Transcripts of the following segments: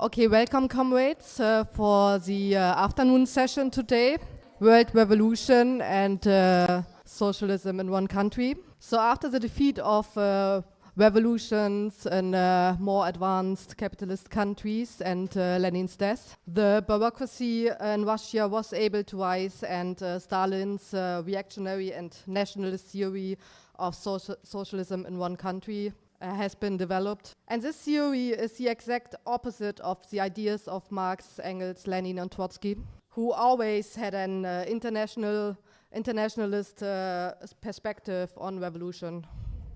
Okay, welcome comrades for the afternoon session today, World Revolution and Socialism in One Country. So after the defeat of revolutions in more advanced capitalist countries and Lenin's death, the bureaucracy in Russia was able to rise, and Stalin's reactionary and nationalist theory of socialism in one country has been developed. And this theory is the exact opposite of the ideas of Marx, Engels, Lenin, and Trotsky, who always had an internationalist perspective on revolution.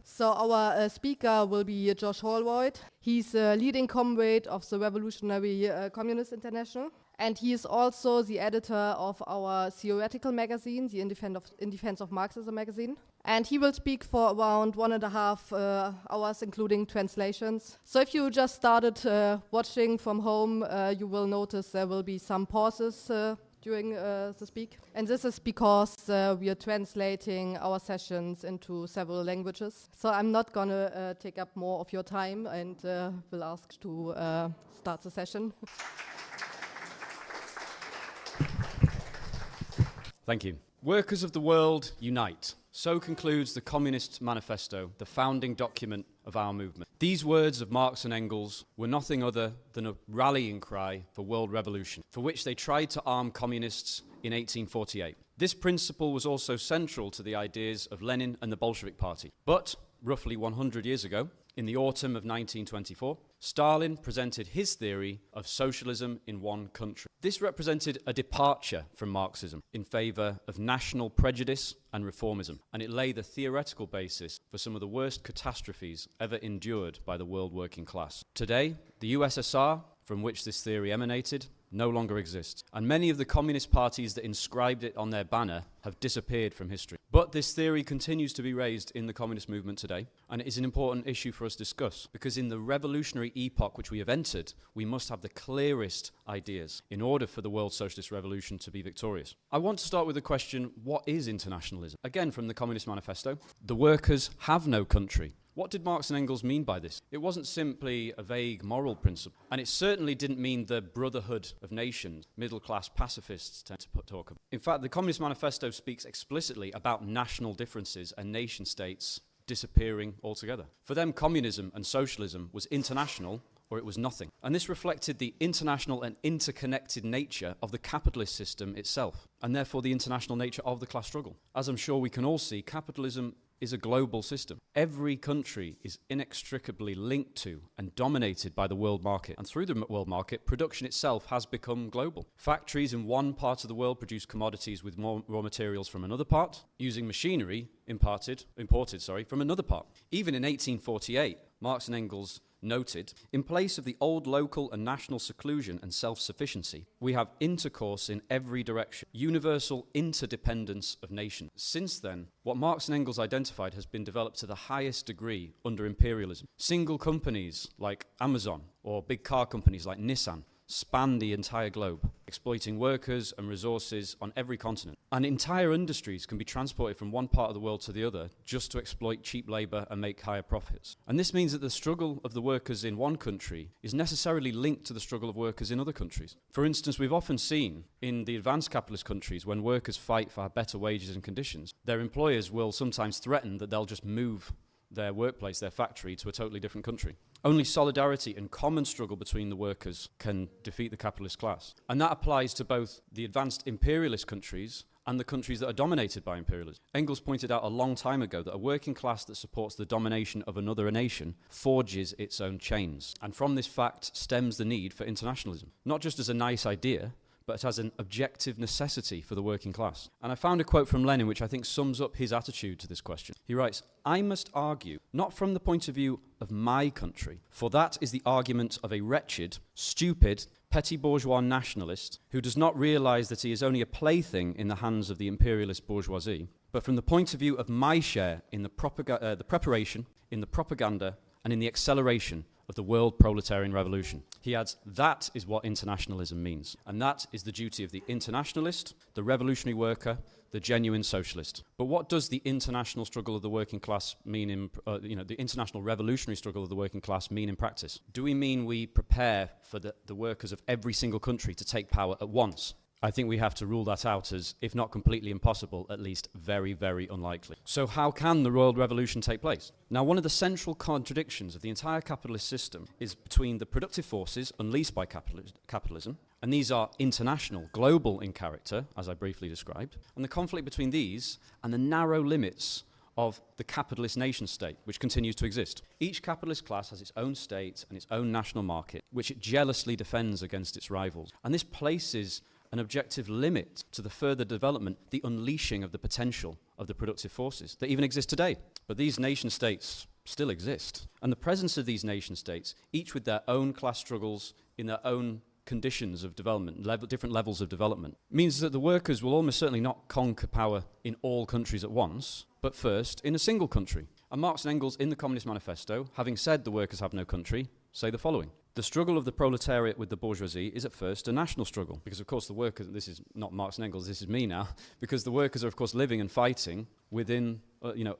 So our speaker will be Josh Holroyd. He's a leading comrade of the Revolutionary Communist International. And he is also the editor of our theoretical magazine, the In Defense of Marxism magazine. And he will speak for around 1.5 hours, including translations. So if you just started watching from home, you will notice there will be some pauses during the speak. And this is because we are translating our sessions into several languages. So I'm not going to take up more of your time and will ask to start the session. Thank you. Workers of the world, unite. So concludes the Communist Manifesto, the founding document of our movement. These words of Marx and Engels were nothing other than a rallying cry for world revolution, for which they tried to arm communists in 1848. This principle was also central to the ideas of Lenin and the Bolshevik Party. But, roughly 100 years ago, in the autumn of 1924, Stalin presented his theory of socialism in one country. This represented a departure from Marxism in favor of national prejudice and reformism, and it laid the theoretical basis for some of the worst catastrophes ever endured by the world working class. Today, the USSR, from which this theory emanated, no longer exists, and many of the communist parties that inscribed it on their banner have disappeared from history. But this theory continues to be raised in the communist movement today, and it is an important issue for us to discuss, because in the revolutionary epoch which we have entered, we must have the clearest ideas in order for the world socialist revolution to be victorious. I want to start with the question, what is internationalism? Again, from the Communist Manifesto, the workers have no country. What did Marx and Engels mean by this? It wasn't simply a vague moral principle, and it certainly didn't mean the brotherhood of nations middle-class pacifists tend to talk about. In fact, the Communist Manifesto speaks explicitly about national differences and nation-states disappearing altogether. For them, communism and socialism was international, or it was nothing. And this reflected the international and interconnected nature of the capitalist system itself, and therefore the international nature of the class struggle. As I'm sure we can all see, capitalism is a global system. Every country is inextricably linked to and dominated by the world market. And through the world market, production itself has become global. Factories in one part of the world produce commodities with more raw materials from another part, using machinery imported from another part. Even in 1848, Marx and Engels noted, in place of the old local and national seclusion and self-sufficiency, we have intercourse in every direction, universal interdependence of nations. Since then, what Marx and Engels identified has been developed to the highest degree under imperialism. Single companies like Amazon or big car companies like Nissan span the entire globe, exploiting workers and resources on every continent. And entire industries can be transported from one part of the world to the other just to exploit cheap labor and make higher profits. And this means that the struggle of the workers in one country is necessarily linked to the struggle of workers in other countries. For instance, we've often seen in the advanced capitalist countries, when workers fight for better wages and conditions, their employers will sometimes threaten that they'll just move their workplace, their factory, to a totally different country. Only solidarity and common struggle between the workers can defeat the capitalist class. And that applies to both the advanced imperialist countries and the countries that are dominated by imperialism. Engels pointed out a long time ago that a working class that supports the domination of another nation forges its own chains. And from this fact stems the need for internationalism, not just as a nice idea, but as an objective necessity for the working class. And I found a quote from Lenin which I think sums up his attitude to this question. He writes, "I must argue, not from the point of view of my country, for that is the argument of a wretched, stupid, petty bourgeois nationalist who does not realize that he is only a plaything in the hands of the imperialist bourgeoisie, but from the point of view of my share in the preparation, in the propaganda, and in the acceleration of the world proletarian revolution. He adds, that is what internationalism means. And that is the duty of the internationalist, the revolutionary worker, the genuine socialist. But what does the international struggle of the working class mean in, the international revolutionary struggle of the working class mean in practice? Do we mean we prepare for the workers of every single country to take power at once? I think we have to rule that out as, if not completely impossible, at least very, very unlikely. So how can the world revolution take place? Now, one of the central contradictions of the entire capitalist system is between the productive forces unleashed by capitalism, and these are international, global in character, as I briefly described, and the conflict between these and the narrow limits of the capitalist nation-state, which continues to exist. Each capitalist class has its own state and its own national market, which it jealously defends against its rivals. And this places an objective limit to the further development, the unleashing of the potential of the productive forces that even exist today. But these nation-states still exist. And the presence of these nation-states, each with their own class struggles in their own conditions of development, different levels of development, means that the workers will almost certainly not conquer power in all countries at once, but first in a single country. And Marx and Engels, in the Communist Manifesto, having said the workers have no country, say the following. The struggle of the proletariat with the bourgeoisie is at first a national struggle, because of course the workers, this is not Marx and Engels, this is me now, because the workers are of course living and fighting within,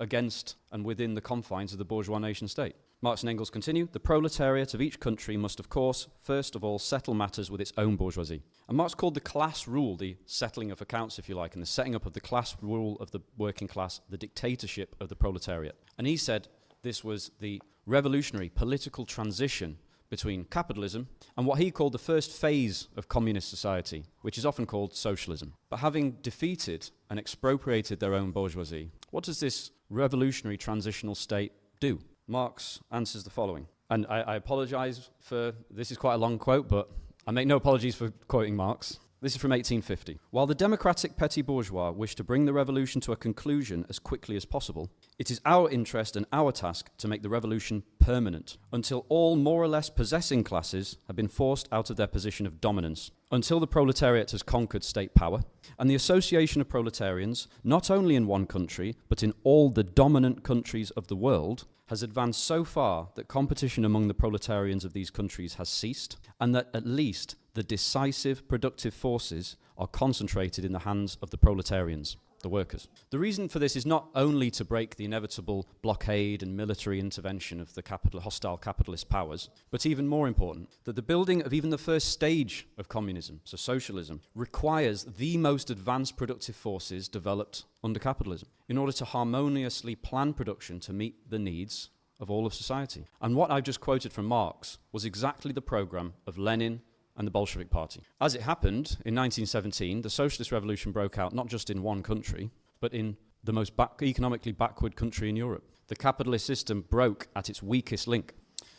against and within the confines of the bourgeois nation state. Marx and Engels continue, the proletariat of each country must of course first of all settle matters with its own bourgeoisie. And Marx called the class rule, the settling of accounts if you like, and the setting up of the class rule of the working class, the dictatorship of the proletariat. And he said this was the revolutionary political transition between capitalism and what he called the first phase of communist society, which is often called socialism. But having defeated and expropriated their own bourgeoisie, what does this revolutionary transitional state do? Marx answers the following. And I apologize for, this is quite a long quote, but I make no apologies for quoting Marx. This is from 1850. While the democratic petty bourgeois wish to bring the revolution to a conclusion as quickly as possible, it is our interest and our task to make the revolution permanent, until all more or less possessing classes have been forced out of their position of dominance, until the proletariat has conquered state power, and the association of proletarians, not only in one country, but in all the dominant countries of the world, has advanced so far that competition among the proletarians of these countries has ceased, and that at least the decisive productive forces are concentrated in the hands of the proletarians, the workers. The reason for this is not only to break the inevitable blockade and military intervention of the hostile capitalist powers, but even more important, that the building of even the first stage of communism, so socialism, requires the most advanced productive forces developed under capitalism in order to harmoniously plan production to meet the needs of all of society. And what I've just quoted from Marx was exactly the program of Lenin and the Bolshevik Party. As it happened, in 1917, the socialist revolution broke out not just in one country, but in the most economically backward country in Europe. The capitalist system broke at its weakest link.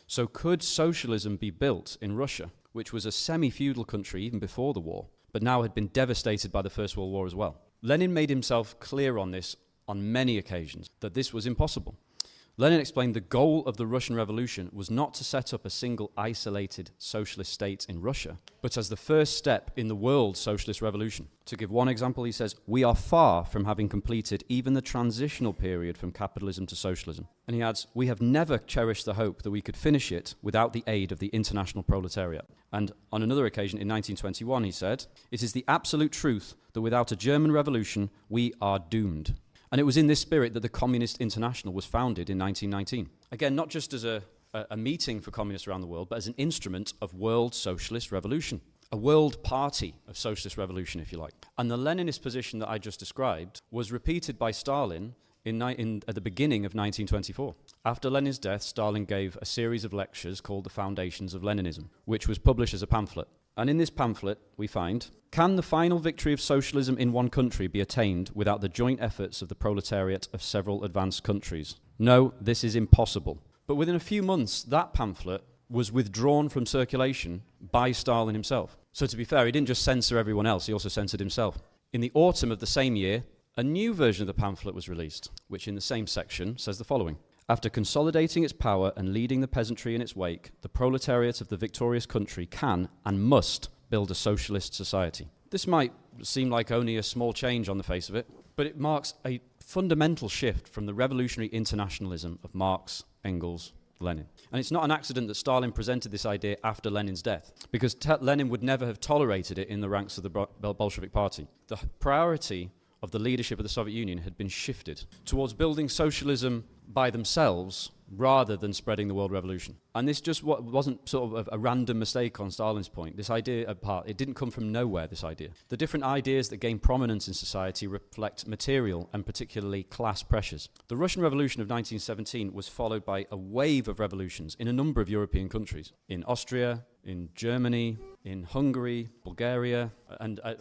So could socialism be built in Russia, which was a semi-feudal country even before the war, but now had been devastated by the First World War as well? Lenin made himself clear on this on many occasions, that this was impossible. Lenin explained the goal of the Russian Revolution was not to set up a single isolated socialist state in Russia, but as the first step in the world socialist revolution. To give one example, he says, "We are far from having completed even the transitional period from capitalism to socialism." And he adds, "We have never cherished the hope that we could finish it without the aid of the international proletariat." And on another occasion in 1921, he said, "It is the absolute truth that without a German revolution, we are doomed." And it was in this spirit that the Communist International was founded in 1919. Again, not just as a meeting for communists around the world, but as an instrument of world socialist revolution. A world party of socialist revolution, if you like. And the Leninist position that I just described was repeated by Stalin at the beginning of 1924. After Lenin's death, Stalin gave a series of lectures called The Foundations of Leninism, which was published as a pamphlet. And in this pamphlet, we find, can the final victory of socialism in one country be attained without the joint efforts of the proletariat of several advanced countries? No, this is impossible. But within a few months, that pamphlet was withdrawn from circulation by Stalin himself. So to be fair, he didn't just censor everyone else, he also censored himself. In the autumn of the same year, a new version of the pamphlet was released, which in the same section says the following. After consolidating its power and leading the peasantry in its wake, the proletariat of the victorious country can and must build a socialist society. This might seem like only a small change on the face of it, but it marks a fundamental shift from the revolutionary internationalism of Marx, Engels, Lenin. And it's not an accident that Stalin presented this idea after Lenin's death, because Lenin would never have tolerated it in the ranks of the Bolshevik Party. The priority of the leadership of the Soviet Union had been shifted towards building socialism by themselves rather than spreading the world revolution. And this just wasn't sort of a random mistake on Stalin's point. This idea, it didn't come from nowhere, this idea. The different ideas that gain prominence in society reflect material and particularly class pressures. The Russian Revolution of 1917 was followed by a wave of revolutions in a number of European countries. In Austria, in Germany, in Hungary, Bulgaria, and a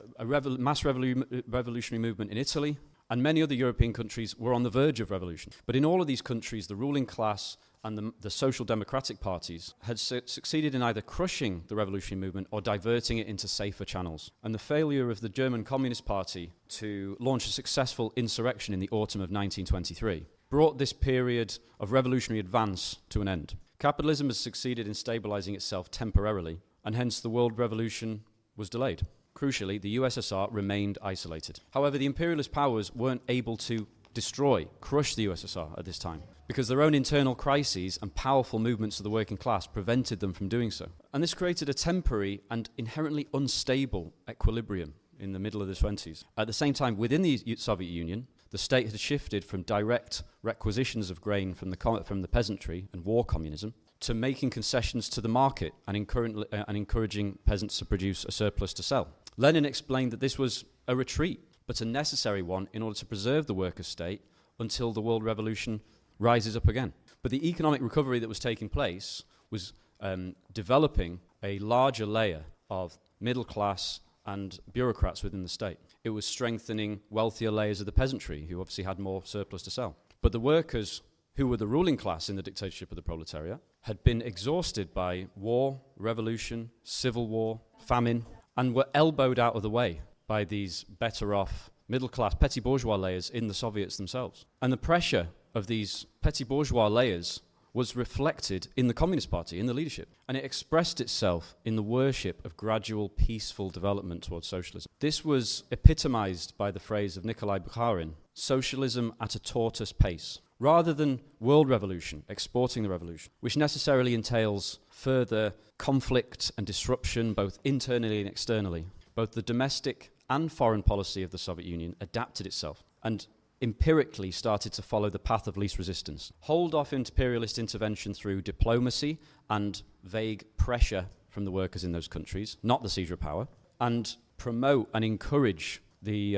mass revolutionary movement in Italy. And many other European countries were on the verge of revolution. But in all of these countries, the ruling class and the social democratic parties had succeeded in either crushing the revolutionary movement or diverting it into safer channels. And the failure of the German Communist Party to launch a successful insurrection in the autumn of 1923 brought this period of revolutionary advance to an end. Capitalism has succeeded in stabilizing itself temporarily, and hence the world revolution was delayed. Crucially, the USSR remained isolated. However, the imperialist powers weren't able to crush the USSR at this time, because their own internal crises and powerful movements of the working class prevented them from doing so. And this created a temporary and inherently unstable equilibrium in the middle of the 20s. At the same time, within the Soviet Union, the state had shifted from direct requisitions of grain from the peasantry and war communism to making concessions to the market and encouraging peasants to produce a surplus to sell. Lenin explained that this was a retreat, but a necessary one in order to preserve the workers' state until the world revolution rises up again. But the economic recovery that was taking place was developing a larger layer of middle class and bureaucrats within the state. It was strengthening wealthier layers of the peasantry, who obviously had more surplus to sell. But the workers, who were the ruling class in the dictatorship of the proletariat, had been exhausted by war, revolution, civil war, famine, and were elbowed out of the way by these better-off middle-class petty bourgeois layers in the Soviets themselves. And the pressure of these petty bourgeois layers was reflected in the Communist Party, in the leadership, and it expressed itself in the worship of gradual, peaceful development towards socialism. This was epitomized by the phrase of Nikolai Bukharin, socialism at a tortoise pace, rather than world revolution, exporting the revolution, which necessarily entails further conflict and disruption, both internally and externally. Both the domestic and foreign policy of the Soviet Union adapted itself and empirically started to follow the path of least resistance, hold off imperialist intervention through diplomacy and vague pressure from the workers in those countries, not the seizure of power, and promote and encourage the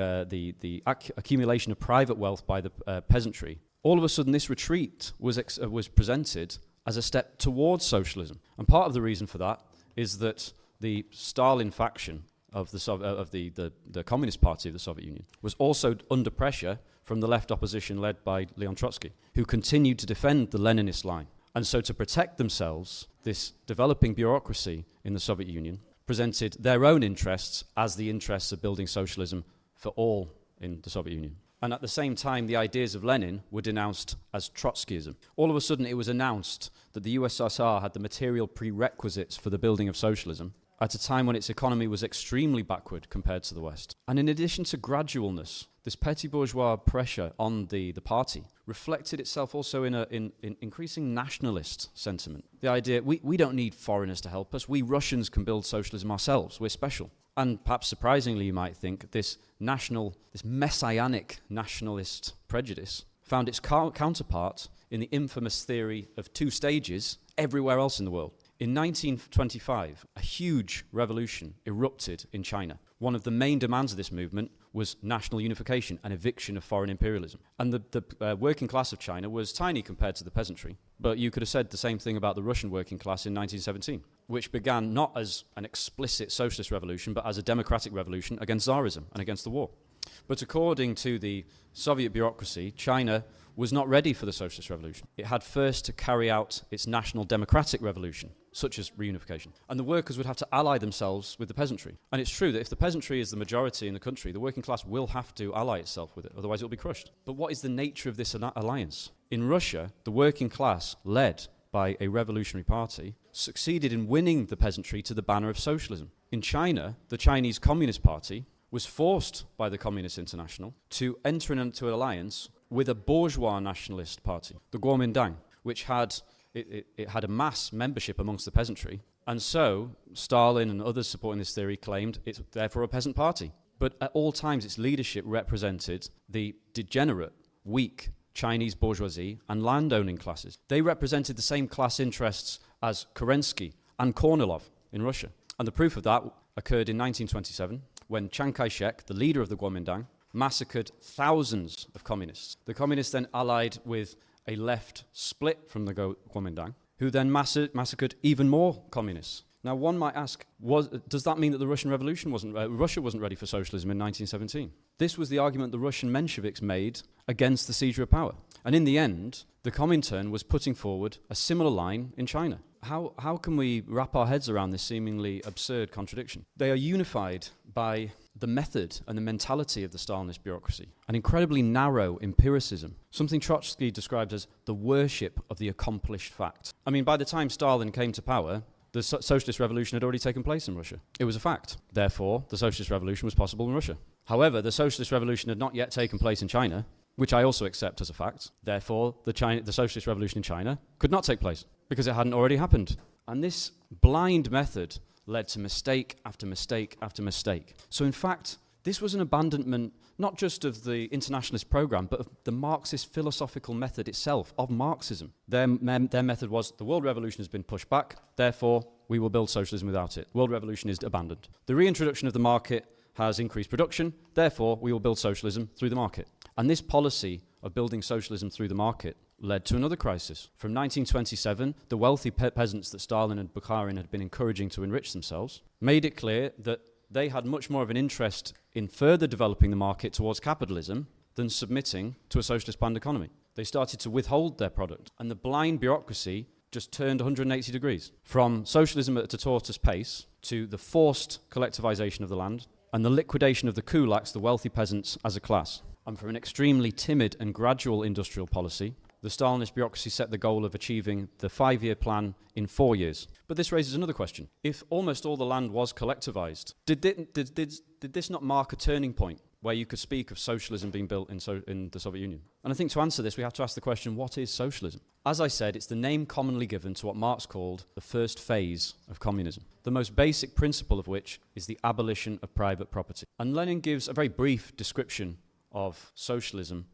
accumulation of private wealth by the peasantry. All of a sudden, this retreat was presented as a step towards socialism. And part of the reason for that is that the Stalin faction of the Communist Party of the Soviet Union was also under pressure from the left opposition led by Leon Trotsky, who continued to defend the Leninist line. And so to protect themselves, this developing bureaucracy in the Soviet Union presented their own interests as the interests of building socialism for all in the Soviet Union. And at the same time, the ideas of Lenin were denounced as Trotskyism. All of a sudden, it was announced that the USSR had the material prerequisites for the building of socialism at a time when its economy was extremely backward compared to the West. And in addition to gradualness, this petty bourgeois pressure on the party reflected itself also in increasing nationalist sentiment. The idea, we don't need foreigners to help us. We Russians can build socialism ourselves. We're special. And perhaps surprisingly, you might think, this messianic nationalist prejudice found its counterpart in the infamous theory of two stages everywhere else in the world. In 1925, a huge revolution erupted in China. One of the main demands of this movement was national unification and eviction of foreign imperialism. And the working class of China was tiny compared to the peasantry. But you could have said the same thing about the Russian working class in 1917, which began not as an explicit socialist revolution, but as a democratic revolution against Tsarism and against the war. But according to the Soviet bureaucracy, China was not ready for the socialist revolution. It had first to carry out its national democratic revolution, such as reunification. And the workers would have to ally themselves with the peasantry. And it's true that if the peasantry is the majority in the country, the working class will have to ally itself with it, otherwise it will be crushed. But what is the nature of this alliance? In Russia, the working class, led by a revolutionary party, succeeded in winning the peasantry to the banner of socialism. In China, the Chinese Communist Party was forced by the Communist International to enter into an alliance with a bourgeois nationalist party, the Kuomintang, which had it had a mass membership amongst the peasantry. And so Stalin and others supporting this theory claimed it's therefore a peasant party. But at all times, its leadership represented the degenerate, weak Chinese bourgeoisie and landowning classes. They represented the same class interests as Kerensky and Kornilov in Russia. And the proof of that occurred in 1927 when Chiang Kai-shek, the leader of the Kuomintang, massacred thousands of communists. The communists then allied with a left split from the Kuomintang, who then massacred even more communists. Now, one might ask, does that mean that the Russian Revolution Russia wasn't ready for socialism in 1917? This was the argument the Russian Mensheviks made against the seizure of power. And in the end, the Comintern was putting forward a similar line in China. How can we wrap our heads around this seemingly absurd contradiction? They are unified by the method and the mentality of the Stalinist bureaucracy, an incredibly narrow empiricism, something Trotsky described as the worship of the accomplished fact. I mean, by the time Stalin came to power, the socialist revolution had already taken place in Russia. It was a fact. Therefore, the socialist revolution was possible in Russia. However, the socialist revolution had not yet taken place in China, which I also accept as a fact. Therefore, the socialist revolution in China could not take place because it hadn't already happened. And this blind method led to mistake after mistake after mistake. So in fact, this was an abandonment not just of the internationalist program, but of the Marxist philosophical method itself, of Marxism. Their method was, the world revolution has been pushed back, therefore we will build socialism without it. World revolution is abandoned. The reintroduction of the market has increased production, therefore we will build socialism through the market. And this policy of building socialism through the market led to another crisis. From 1927, the wealthy peasants that Stalin and Bukharin had been encouraging to enrich themselves made it clear that they had much more of an interest in further developing the market towards capitalism than submitting to a socialist planned economy. They started to withhold their product, and the blind bureaucracy just turned 180 degrees. From socialism at a tortoise pace to the forced collectivization of the land and the liquidation of the kulaks, the wealthy peasants, as a class. And from an extremely timid and gradual industrial policy, the Stalinist bureaucracy set the goal of achieving the 5-year plan in 4 years. But this raises another question. If almost all the land was collectivized, did this not mark a turning point where you could speak of socialism being built in the Soviet Union? And I think to answer this, we have to ask the question, what is socialism? As I said, it's the name commonly given to what Marx called the first phase of communism, the most basic principle of which is the abolition of private property. And Lenin gives a very brief description of socialism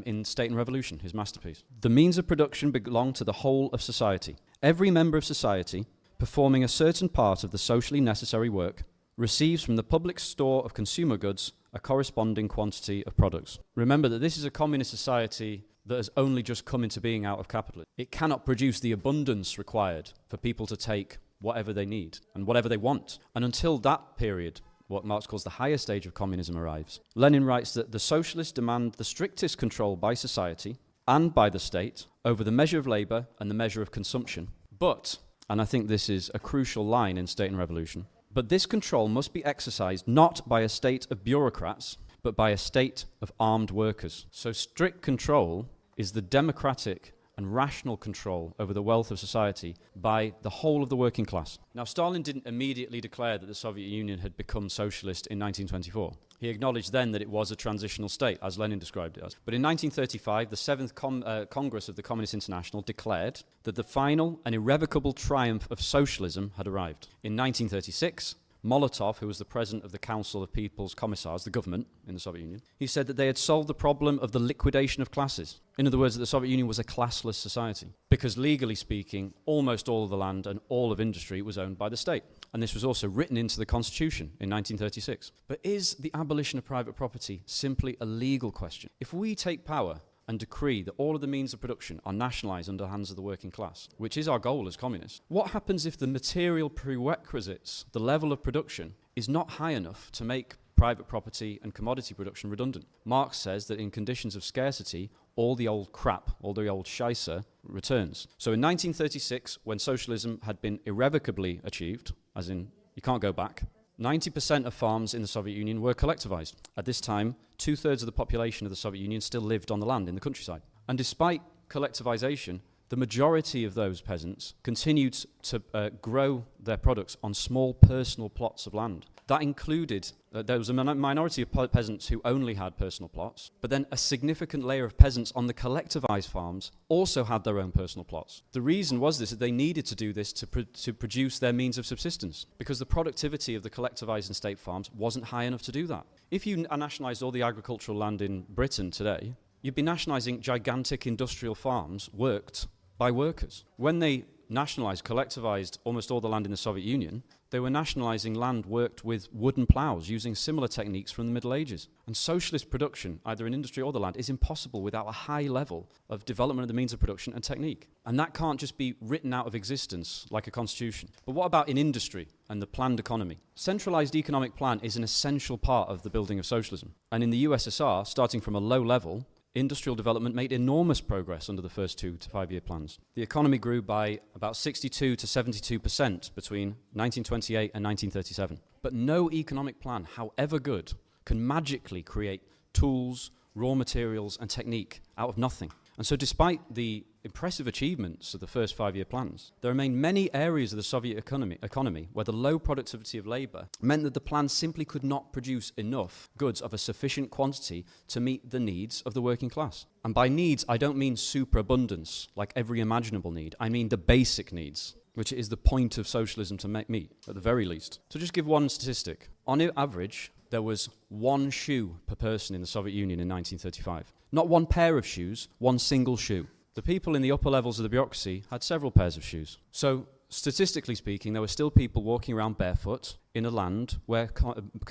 in State and Revolution, his masterpiece. The means of production belong to the whole of society. Every member of society, performing a certain part of the socially necessary work, receives from the public store of consumer goods a corresponding quantity of products. Remember that this is a communist society that has only just come into being out of capitalism. It cannot produce the abundance required for people to take whatever they need and whatever they want. And until that period, what Marx calls the higher stage of communism, arrives, Lenin writes that the socialists demand the strictest control by society and by the state over the measure of labour and the measure of consumption. But, and I think this is a crucial line in State and Revolution, but this control must be exercised not by a state of bureaucrats, but by a state of armed workers. So strict control is the democratic and rational control over the wealth of society by the whole of the working class. Now, Stalin didn't immediately declare that the Soviet Union had become socialist in 1924. He acknowledged then that it was a transitional state, as Lenin described it as. But in 1935, the 7th Congress of the Communist International declared that the final and irrevocable triumph of socialism had arrived. In 1936, Molotov, who was the president of the Council of People's Commissars, the government in the Soviet Union, he said that they had solved the problem of the liquidation of classes. In other words, that the Soviet Union was a classless society, because legally speaking, almost all of the land and all of industry was owned by the state. And this was also written into the Constitution in 1936. But is the abolition of private property simply a legal question? If we take power and decree that all of the means of production are nationalised under the hands of the working class, which is our goal as communists, what happens if the material prerequisites, the level of production, is not high enough to make private property and commodity production redundant? Marx says that in conditions of scarcity, all the old crap, all the old scheisse returns. So in 1936, when socialism had been irrevocably achieved, as in you can't go back, 90% of farms in the Soviet Union were collectivized. At this time, 2/3 of the population of the Soviet Union still lived on the land in the countryside. And despite collectivization, the majority of those peasants continued to grow their products on small personal plots of land. That included, there was a minority of peasants who only had personal plots, but then a significant layer of peasants on the collectivized farms also had their own personal plots. The reason was this, that they needed to do this to produce their means of subsistence, because the productivity of the collectivized and state farms wasn't high enough to do that. If you nationalized all the agricultural land in Britain today, you'd be nationalizing gigantic industrial farms worked by workers. When they nationalized, collectivized almost all the land in the Soviet Union, they were nationalizing land worked with wooden plows using similar techniques from the Middle Ages. And socialist production, either in industry or the land, is impossible without a high level of development of the means of production and technique. And that can't just be written out of existence like a constitution. But what about in industry and the planned economy? Centralized economic plan is an essential part of the building of socialism. And in the USSR, starting from a low level, industrial development made enormous progress under the first 2 to 5 year plans. The economy grew by about 62 to 72% between 1928 and 1937. But no economic plan, however good, can magically create tools, raw materials, and technique out of nothing. And so despite the impressive achievements of the first 5 year plans, there remain many areas of the Soviet economy where the low productivity of labor meant that the plan simply could not produce enough goods of a sufficient quantity to meet the needs of the working class. And by needs, I don't mean superabundance, like every imaginable need. I mean the basic needs, which is the point of socialism to meet, at the very least. So just give one statistic. On average, there was one shoe per person in the Soviet Union in 1935. Not one pair of shoes, one single shoe. The people in the upper levels of the bureaucracy had several pairs of shoes. So, statistically speaking, there were still people walking around barefoot in a land where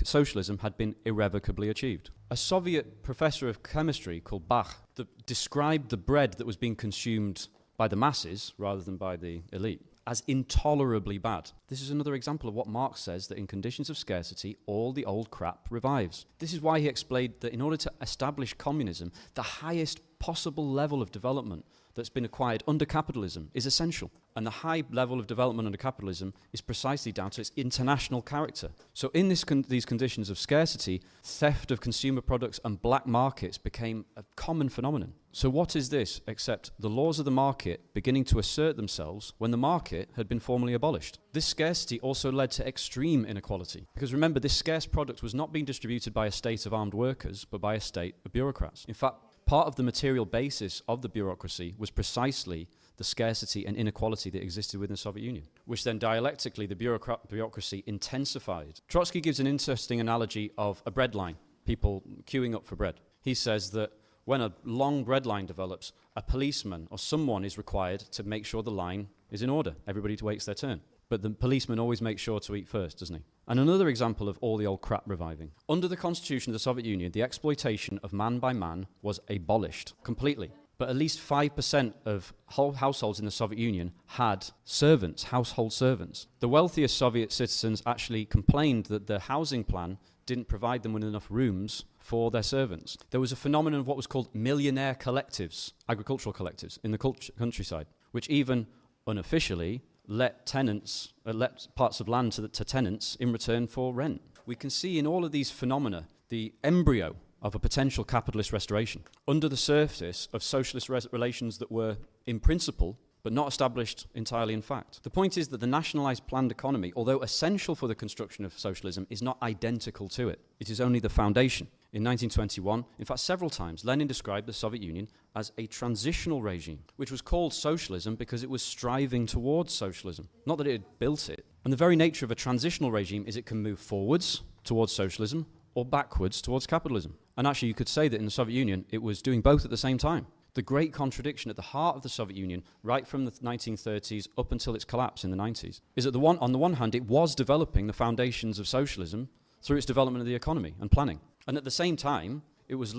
socialism had been irrevocably achieved. A Soviet professor of chemistry called Bach described the bread that was being consumed by the masses, rather than by the elite, as intolerably bad. This is another example of what Marx says, that in conditions of scarcity, all the old crap revives. This is why he explained that in order to establish communism, the highest possible level of development that's been acquired under capitalism is essential. And the high level of development under capitalism is precisely down to its international character. So in these conditions of scarcity, theft of consumer products and black markets became a common phenomenon. So what is this except the laws of the market beginning to assert themselves when the market had been formally abolished? This scarcity also led to extreme inequality. Because remember, this scarce product was not being distributed by a state of armed workers, but by a state of bureaucrats. In fact, part of the material basis of the bureaucracy was precisely the scarcity and inequality that existed within the Soviet Union, which then dialectically the bureaucracy intensified. Trotsky gives an interesting analogy of a bread line, people queuing up for bread. He says that when a long bread line develops, a policeman or someone is required to make sure the line is in order. Everybody waits their turn. But the policeman always makes sure to eat first, doesn't he? And another example of all the old crap reviving. Under the constitution of the Soviet Union, the exploitation of man by man was abolished completely. But at least 5% of households in the Soviet Union had servants, household servants. The wealthiest Soviet citizens actually complained that the housing plan didn't provide them with enough rooms for their servants. There was a phenomenon of what was called millionaire collectives, agricultural collectives, in the countryside, which even unofficially let parts of land to tenants in return for rent. We can see in all of these phenomena the embryo of a potential capitalist restoration under the surface of socialist relations that were in principle but not established entirely in fact. The point is that the nationalized planned economy, although essential for the construction of socialism, is not identical to it. It is only the foundation. In 1921, in fact several times, Lenin described the Soviet Union as a transitional regime, which was called socialism because it was striving towards socialism, not that it had built it. And the very nature of a transitional regime is it can move forwards towards socialism or backwards towards capitalism. And actually you could say that in the Soviet Union it was doing both at the same time. The great contradiction at the heart of the Soviet Union, right from the 1930s up until its collapse in the 90s, is that on the one hand it was developing the foundations of socialism through its development of the economy and planning. And at the same time, it was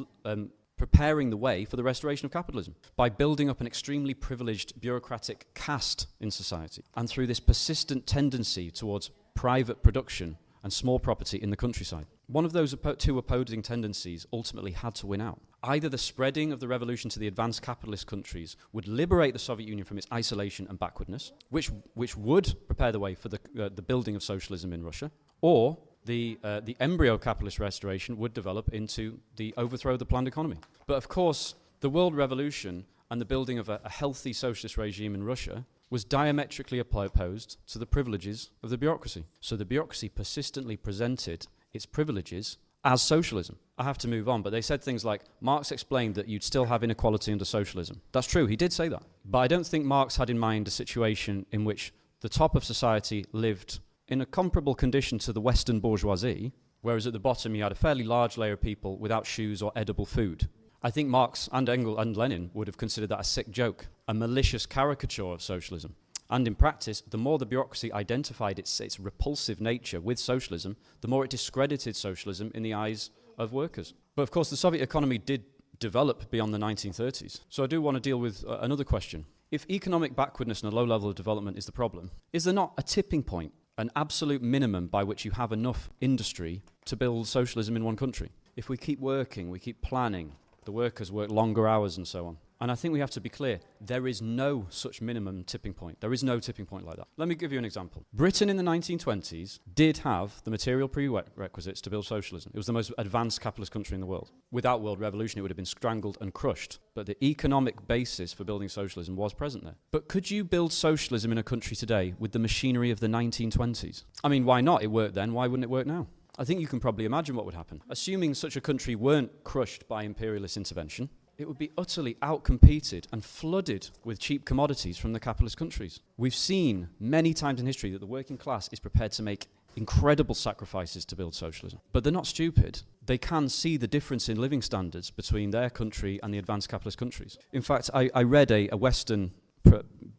preparing the way for the restoration of capitalism by building up an extremely privileged bureaucratic caste in society. And through this persistent tendency towards private production and small property in the countryside. One of those two opposing tendencies ultimately had to win out. Either the spreading of the revolution to the advanced capitalist countries would liberate the Soviet Union from its isolation and backwardness, which would prepare the way for the building of socialism in Russia, or the embryo capitalist restoration would develop into the overthrow of the planned economy. But of course, the world revolution and the building of a healthy socialist regime in Russia was diametrically opposed to the privileges of the bureaucracy. So the bureaucracy persistently presented its privileges as socialism. I have to move on, but they said things like, Marx explained that you'd still have inequality under socialism. That's true, he did say that. But I don't think Marx had in mind a situation in which the top of society lived in a comparable condition to the Western bourgeoisie, whereas at the bottom you had a fairly large layer of people without shoes or edible food. I think Marx and Engels and Lenin would have considered that a sick joke, a malicious caricature of socialism. And in practice, the more the bureaucracy identified its repulsive nature with socialism, the more it discredited socialism in the eyes of workers. But of course, the Soviet economy did develop beyond the 1930s. So I do want to deal with another question. If economic backwardness and a low level of development is the problem, is there not a tipping point, an absolute minimum by which you have enough industry to build socialism in one country? If we keep working, we keep planning, the workers work longer hours and so on. And I think we have to be clear, there is no such minimum tipping point. There is no tipping point like that. Let me give you an example. Britain in the 1920s did have the material prerequisites to build socialism. It was the most advanced capitalist country in the world. Without world revolution, it would have been strangled and crushed. But the economic basis for building socialism was present there. But could you build socialism in a country today with the machinery of the 1920s? I mean, why not? It worked then. Why wouldn't it work now? I think you can probably imagine what would happen. Assuming such a country weren't crushed by imperialist intervention, it would be utterly outcompeted and flooded with cheap commodities from the capitalist countries. We've seen many times in history that the working class is prepared to make incredible sacrifices to build socialism. But they're not stupid. They can see the difference in living standards between their country and the advanced capitalist countries. In fact, I read a Western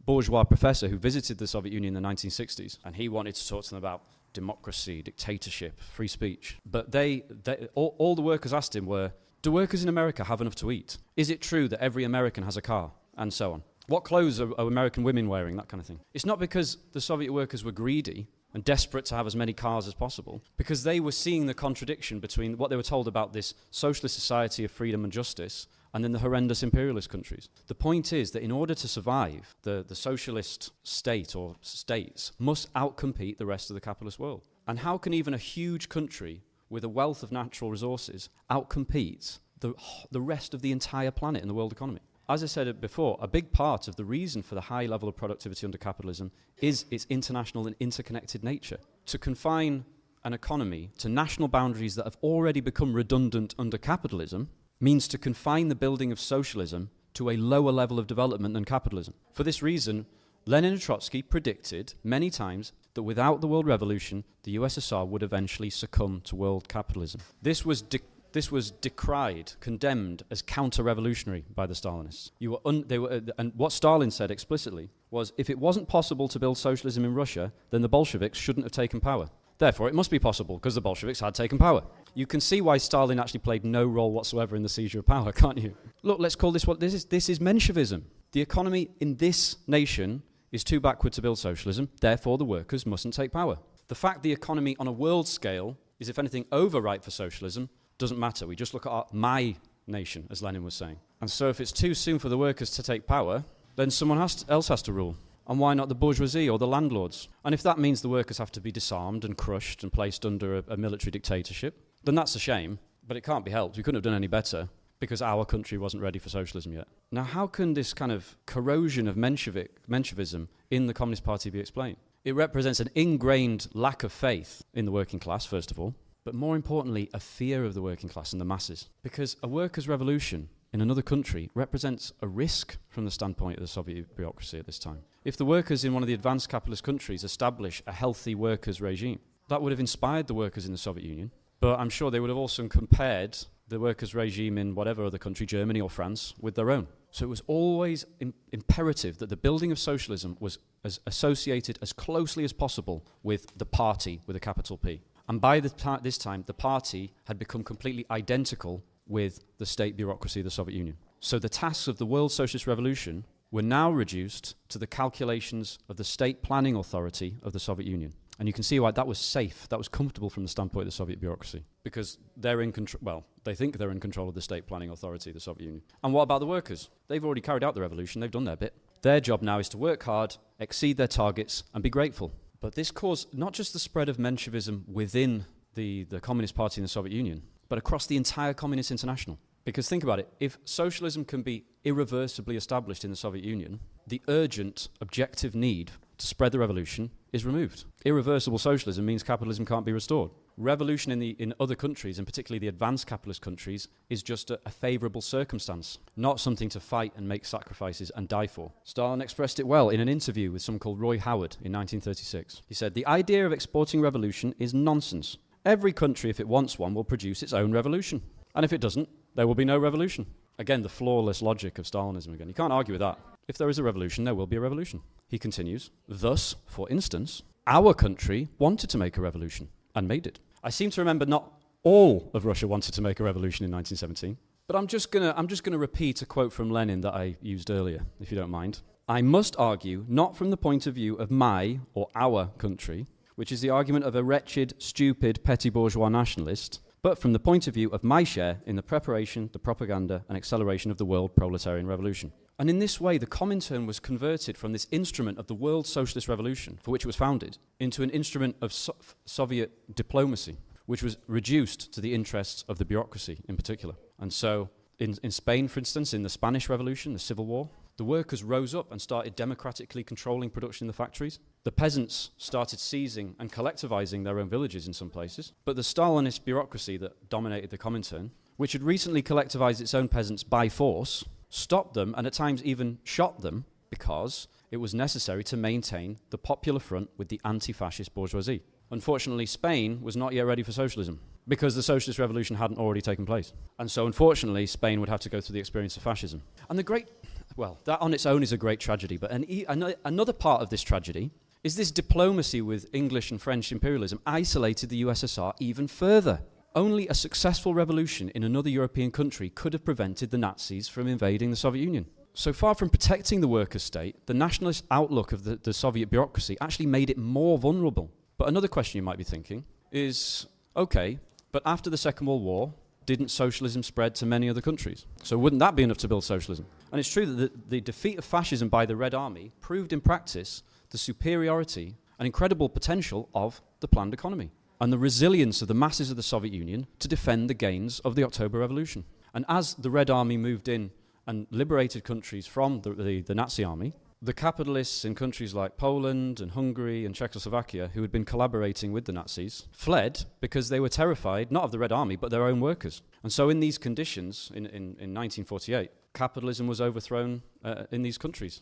bourgeois professor who visited the Soviet Union in the 1960s, and he wanted to talk to them about democracy, dictatorship, free speech. But all the workers asked him were, do workers in America have enough to eat? Is it true that every American has a car? And so on. What clothes are American women wearing? That kind of thing. It's not because the Soviet workers were greedy and desperate to have as many cars as possible, because they were seeing the contradiction between what they were told about this socialist society of freedom and justice and then the horrendous imperialist countries. The point is that in order to survive, the socialist state or states must outcompete the rest of the capitalist world. And how can even a huge country with a wealth of natural resources outcompete the rest of the entire planet in the world economy? As I said before, a big part of the reason for the high level of productivity under capitalism is its international and interconnected nature. To confine an economy to national boundaries that have already become redundant under capitalism means to confine the building of socialism to a lower level of development than capitalism. For this reason, Lenin and Trotsky predicted many times that without the world revolution, the USSR would eventually succumb to world capitalism. This was decried, condemned as counter-revolutionary by the Stalinists. And what Stalin said explicitly was, if it wasn't possible to build socialism in Russia, then the Bolsheviks shouldn't have taken power. Therefore, it must be possible, because the Bolsheviks had taken power. You can see why Stalin actually played no role whatsoever in the seizure of power, can't you? Look, let's call this what this is. This is Menshevism. The economy in this nation is too backward to build socialism, therefore the workers mustn't take power. The fact the economy on a world scale is, if anything, overripe for socialism doesn't matter. We just look at my nation, as Lenin was saying. And so if it's too soon for the workers to take power, then someone else has to rule. And why not the bourgeoisie or the landlords? And if that means the workers have to be disarmed and crushed and placed under a military dictatorship, then that's a shame, but it can't be helped. We couldn't have done any better because our country wasn't ready for socialism yet. Now, how can this kind of corrosion of Menshevism in the Communist Party be explained? It represents an ingrained lack of faith in the working class, first of all, but more importantly, a fear of the working class and the masses. Because a workers' revolution in another country represents a risk from the standpoint of the Soviet bureaucracy at this time. If the workers in one of the advanced capitalist countries establish a healthy workers' regime, that would have inspired the workers in the Soviet Union, but I'm sure they would have also compared the workers' regime in whatever other country, Germany or France, with their own. So it was always imperative that the building of socialism was as associated as closely as possible with the party, with a capital P. And by this time, the party had become completely identical with the state bureaucracy of the Soviet Union. So the tasks of the World Socialist Revolution were now reduced to the calculations of the state planning authority of the Soviet Union. And you can see why that was safe, that was comfortable from the standpoint of the Soviet bureaucracy, because they're in control, well, they think they're in control of the state planning authority of the Soviet Union. And what about the workers? They've already carried out the revolution, they've done their bit. Their job now is to work hard, exceed their targets, and be grateful. But this caused not just the spread of Menshevism within the Communist Party in the Soviet Union, but across the entire Communist International. Because think about it, if socialism can be irreversibly established in the Soviet Union, the urgent, objective need to spread the revolution is removed. Irreversible socialism means capitalism can't be restored. Revolution in other countries, and particularly the advanced capitalist countries, is just a favourable circumstance, not something to fight and make sacrifices and die for. Stalin expressed it well in an interview with someone called Roy Howard in 1936. He said, "The idea of exporting revolution is nonsense. Every country, if it wants one, will produce its own revolution. And if it doesn't, there will be no revolution." Again, the flawless logic of Stalinism again. You can't argue with that. If there is a revolution, there will be a revolution. He continues, "Thus, for instance, our country wanted to make a revolution and made it." I seem to remember not all of Russia wanted to make a revolution in 1917, but I'm just gonna repeat a quote from Lenin that I used earlier, if you don't mind. "I must argue not from the point of view of my or our country, which is the argument of a wretched, stupid, petty bourgeois nationalist, but from the point of view of my share in the preparation, the propaganda, and acceleration of the world proletarian revolution." And in this way, the Comintern was converted from this instrument of the world socialist revolution, for which it was founded, into an instrument of Soviet diplomacy, which was reduced to the interests of the bureaucracy in particular. And so, in Spain, for instance, in the Spanish Revolution, the Civil War, the workers rose up and started democratically controlling production in the factories. The peasants started seizing and collectivizing their own villages in some places. But the Stalinist bureaucracy that dominated the Comintern, which had recently collectivized its own peasants by force, stopped them and at times even shot them because it was necessary to maintain the popular front with the anti-fascist bourgeoisie. Unfortunately, Spain was not yet ready for socialism because the socialist revolution hadn't already taken place. And so, unfortunately, Spain would have to go through the experience of fascism. And that on its own is a great tragedy, but another part of this tragedy is this diplomacy with English and French imperialism isolated the USSR even further. Only a successful revolution in another European country could have prevented the Nazis from invading the Soviet Union. So far from protecting the workers' state, the nationalist outlook of the Soviet bureaucracy actually made it more vulnerable. But another question you might be thinking is, okay, but after the Second World War, didn't socialism spread to many other countries? So wouldn't that be enough to build socialism? And it's true that the defeat of fascism by the Red Army proved in practice the superiority and incredible potential of the planned economy and the resilience of the masses of the Soviet Union to defend the gains of the October Revolution. And as the Red Army moved in and liberated countries from the Nazi army, the capitalists in countries like Poland and Hungary and Czechoslovakia, who had been collaborating with the Nazis, fled because they were terrified, not of the Red Army, but their own workers. And so in these conditions, in 1948, capitalism was overthrown in these countries,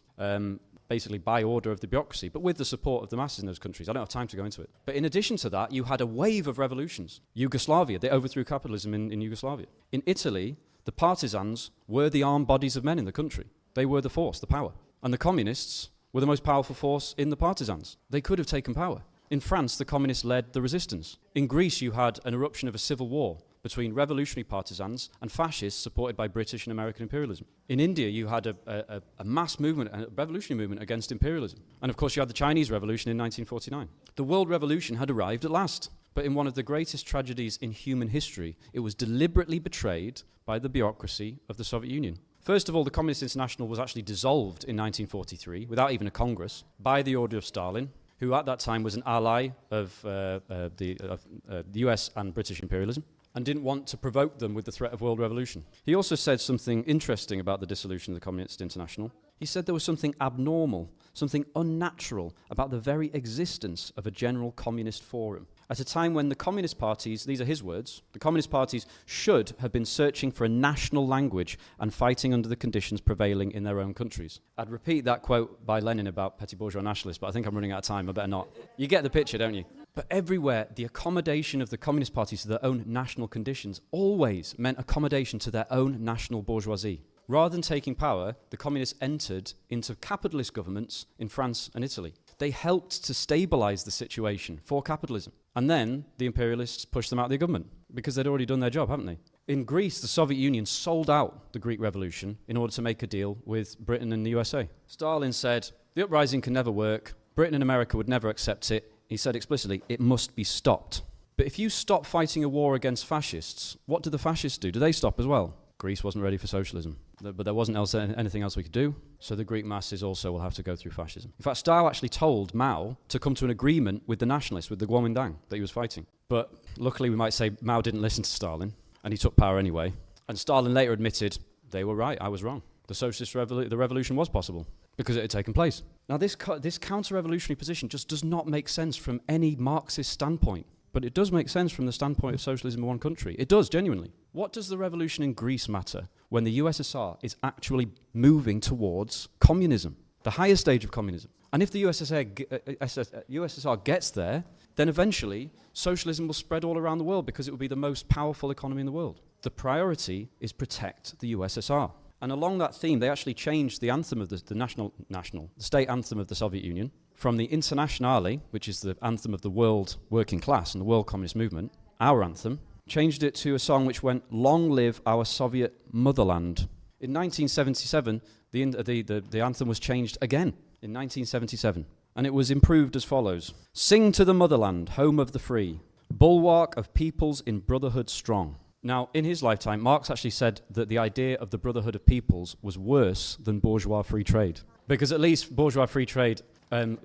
basically by order of the bureaucracy, but with the support of the masses in those countries. I don't have time to go into it. But in addition to that, you had a wave of revolutions. Yugoslavia, they overthrew capitalism in Yugoslavia. In Italy, the partisans were the armed bodies of men in the country. They were the force, the power. And the communists were the most powerful force in the partisans. They could have taken power. In France, the communists led the resistance. In Greece, you had an eruption of a civil war between revolutionary partisans and fascists supported by British and American imperialism. In India, you had a mass movement, a revolutionary movement against imperialism. And of course, you had the Chinese Revolution in 1949. The world revolution had arrived at last. But in one of the greatest tragedies in human history, it was deliberately betrayed by the bureaucracy of the Soviet Union. First of all, the Communist International was actually dissolved in 1943, without even a Congress, by the order of Stalin, who at that time was an ally of the US and British imperialism, and didn't want to provoke them with the threat of world revolution. He also said something interesting about the dissolution of the Communist International. He said there was something abnormal, something unnatural about the very existence of a general communist forum. At a time when the communist parties, these are his words, the communist parties should have been searching for a national language and fighting under the conditions prevailing in their own countries. I'd repeat that quote by Lenin about petty bourgeois nationalists, but I think I'm running out of time, I better not. You get the picture, don't you? But everywhere, the accommodation of the communist parties to their own national conditions always meant accommodation to their own national bourgeoisie. Rather than taking power, the communists entered into capitalist governments in France and Italy. They helped to stabilize the situation for capitalism. And then the imperialists pushed them out of their government because they'd already done their job, haven't they? In Greece, the Soviet Union sold out the Greek Revolution in order to make a deal with Britain and the USA. Stalin said, the uprising can never work. Britain and America would never accept it. He said explicitly, it must be stopped. But if you stop fighting a war against fascists, what do the fascists do? Do they stop as well? Greece wasn't ready for socialism, but there wasn't anything else we could do, so the Greek masses also will have to go through fascism. In fact, Stalin actually told Mao to come to an agreement with the nationalists, with the Kuomintang that he was fighting. But luckily, we might say Mao didn't listen to Stalin, and he took power anyway. And Stalin later admitted, they were right, I was wrong. The socialist the revolution was possible because it had taken place. Now this counter-revolutionary position just does not make sense from any Marxist standpoint, but it does make sense from the standpoint of socialism in one country. It does, genuinely. What does the revolution in Greece matter when the USSR is actually moving towards communism, the highest stage of communism? And if the USSR gets there, then eventually socialism will spread all around the world because it will be the most powerful economy in the world. The priority is protect the USSR. And along that theme, they actually changed the anthem of the state anthem of the Soviet Union from the Internationale, which is the anthem of the world working class and the world communist movement, our anthem, changed it to a song which went, "Long live our Soviet motherland." In 1977, the anthem was changed again, in 1977, and it was improved as follows. "Sing to the motherland, home of the free, bulwark of peoples in brotherhood strong." Now, in his lifetime, Marx actually said that the idea of the brotherhood of peoples was worse than bourgeois free trade, because at least bourgeois free trade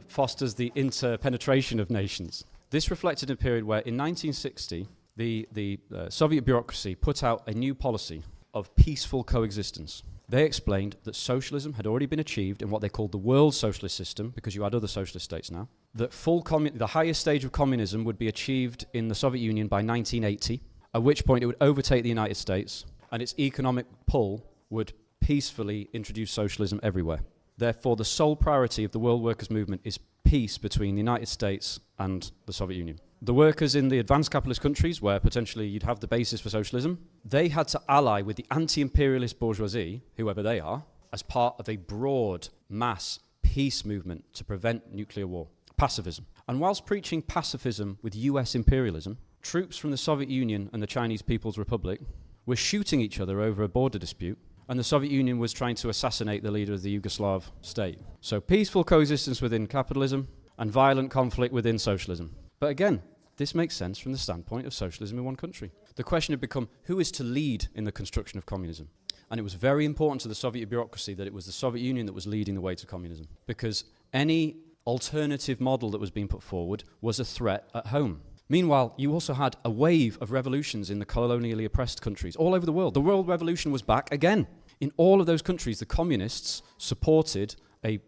fosters the interpenetration of nations. This reflected a period where, in 1960, the Soviet bureaucracy put out a new policy of peaceful coexistence. They explained that socialism had already been achieved in what they called the world socialist system, because you had other socialist states now, that the highest stage of communism would be achieved in the Soviet Union by 1980, at which point it would overtake the United States, and its economic pull would peacefully introduce socialism everywhere. Therefore, the sole priority of the world workers' movement is peace between the United States and the Soviet Union. The workers in the advanced capitalist countries, where potentially you'd have the basis for socialism, they had to ally with the anti-imperialist bourgeoisie, whoever they are, as part of a broad mass peace movement to prevent nuclear war, pacifism. And whilst preaching pacifism with US imperialism, troops from the Soviet Union and the Chinese People's Republic were shooting each other over a border dispute, and the Soviet Union was trying to assassinate the leader of the Yugoslav state. So peaceful coexistence within capitalism and violent conflict within socialism. But again, this makes sense from the standpoint of socialism in one country. The question had become, who is to lead in the construction of communism? And it was very important to the Soviet bureaucracy that it was the Soviet Union that was leading the way to communism, because any alternative model that was being put forward was a threat at home. Meanwhile, you also had a wave of revolutions in the colonially oppressed countries all over the world. The world revolution was back again. In all of those countries, the communists supported a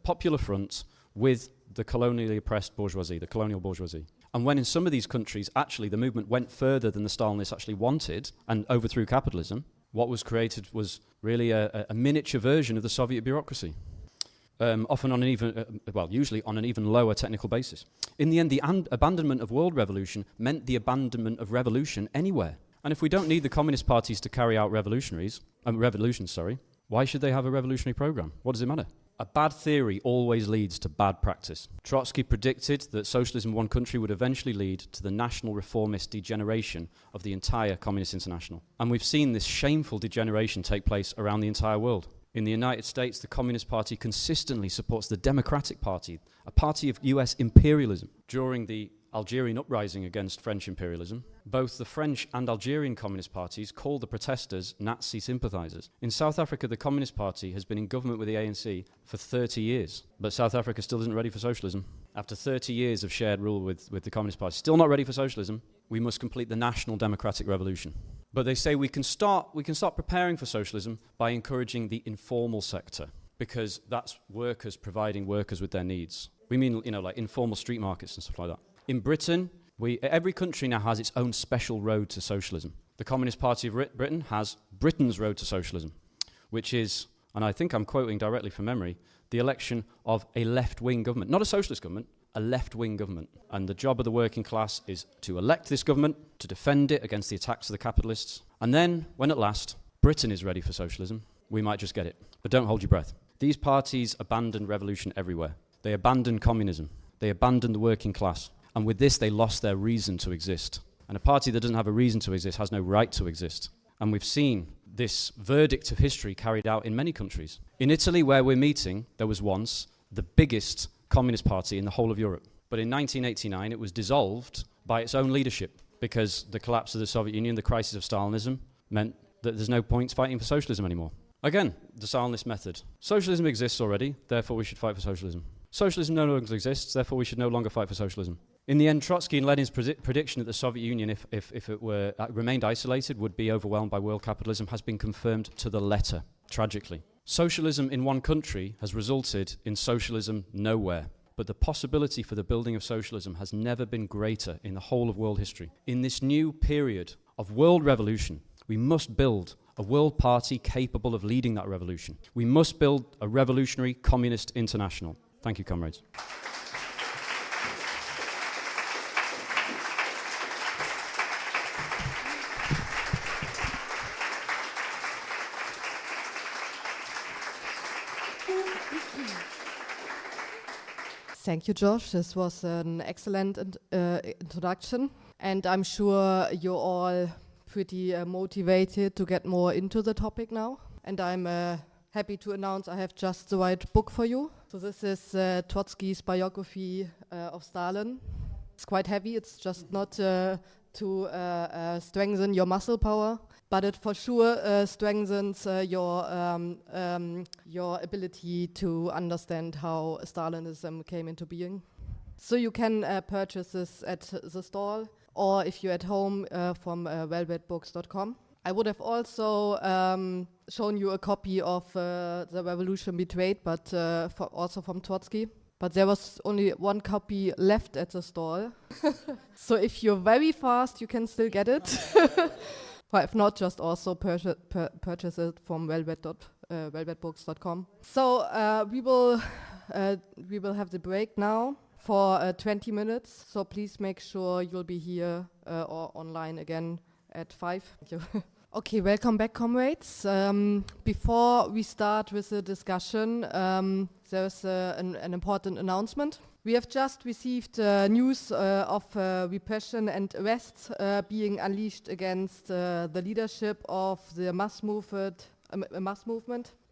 popular front with the colonially oppressed bourgeoisie, the colonial bourgeoisie. And when in some of these countries, actually, the movement went further than the Stalinists actually wanted and overthrew capitalism, what was created was really a miniature version of the Soviet bureaucracy. Often on an usually on an even lower technical basis. In the end, the abandonment of world revolution meant the abandonment of revolution anywhere. And if we don't need the communist parties to carry out revolutions, why should they have a revolutionary program? What does it matter? A bad theory always leads to bad practice. Trotsky predicted that socialism in one country would eventually lead to the national reformist degeneration of the entire Communist International. And we've seen this shameful degeneration take place around the entire world. In the United States, the Communist Party consistently supports the Democratic Party, a party of US imperialism. During the Algerian uprising against French imperialism, both the French and Algerian Communist parties called the protesters Nazi sympathizers. In South Africa, the Communist Party has been in government with the ANC for 30 years, but South Africa still isn't ready for socialism. After 30 years of shared rule with the Communist Party, still not ready for socialism, we must complete the national democratic revolution. But they say we can start preparing for socialism by encouraging the informal sector, because that's workers providing workers with their needs. We mean, like informal street markets and stuff like that. In Britain, every country now has its own special road to socialism. The Communist Party of Britain has Britain's road to socialism, which is, and I think I'm quoting directly from memory, the election of a left-wing government. Not a socialist government, a left-wing government. And the job of the working class is to elect this government, to defend it against the attacks of the capitalists. And then, when at last Britain is ready for socialism, we might just get it. But don't hold your breath. These parties abandon revolution everywhere. They abandon communism. They abandon the working class. And with this, they lost their reason to exist. And a party that doesn't have a reason to exist has no right to exist. And we've seen this verdict of history carried out in many countries. In Italy, where we're meeting, there was once the biggest communist party in the whole of Europe. But in 1989, it was dissolved by its own leadership, because the collapse of the Soviet Union, the crisis of Stalinism, meant that there's no point fighting for socialism anymore. Again, the Stalinist method. Socialism exists already, therefore we should fight for socialism. Socialism no longer exists, therefore we should no longer fight for socialism. In the end, Trotsky and Lenin's prediction that the Soviet Union, if it were remained isolated, would be overwhelmed by world capitalism has been confirmed to the letter, tragically. Socialism in one country has resulted in socialism nowhere, but the possibility for the building of socialism has never been greater in the whole of world history. In this new period of world revolution, we must build a world party capable of leading that revolution. We must build a revolutionary communist international. Thank you, comrades. Thank you, Josh. This was an excellent introduction, and I'm sure you're all pretty motivated to get more into the topic now. And I'm happy to announce I have just the right book for you. So this is Trotsky's biography of Stalin. It's quite heavy. It's just not to strengthen your muscle power, but it for sure strengthens your ability to understand how Stalinism came into being. So you can purchase this at the stall, or if you're at home from velvetbooks.com. I would have also shown you a copy of The Revolution Betrayed, but also from Trotsky. But there was only one copy left at the stall. So if you're very fast, you can still get it. Or if not, just also purchase it from velvetbooks.com. So we will have the break now for 20 minutes. So please make sure you'll be here or online again at 5. Thank you. Okay, welcome back, comrades. Before we start with the discussion, there's an important announcement. We have just received news of repression and arrests being unleashed against the leadership of the mass movement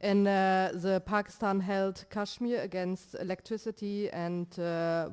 in the Pakistan-held Kashmir against electricity and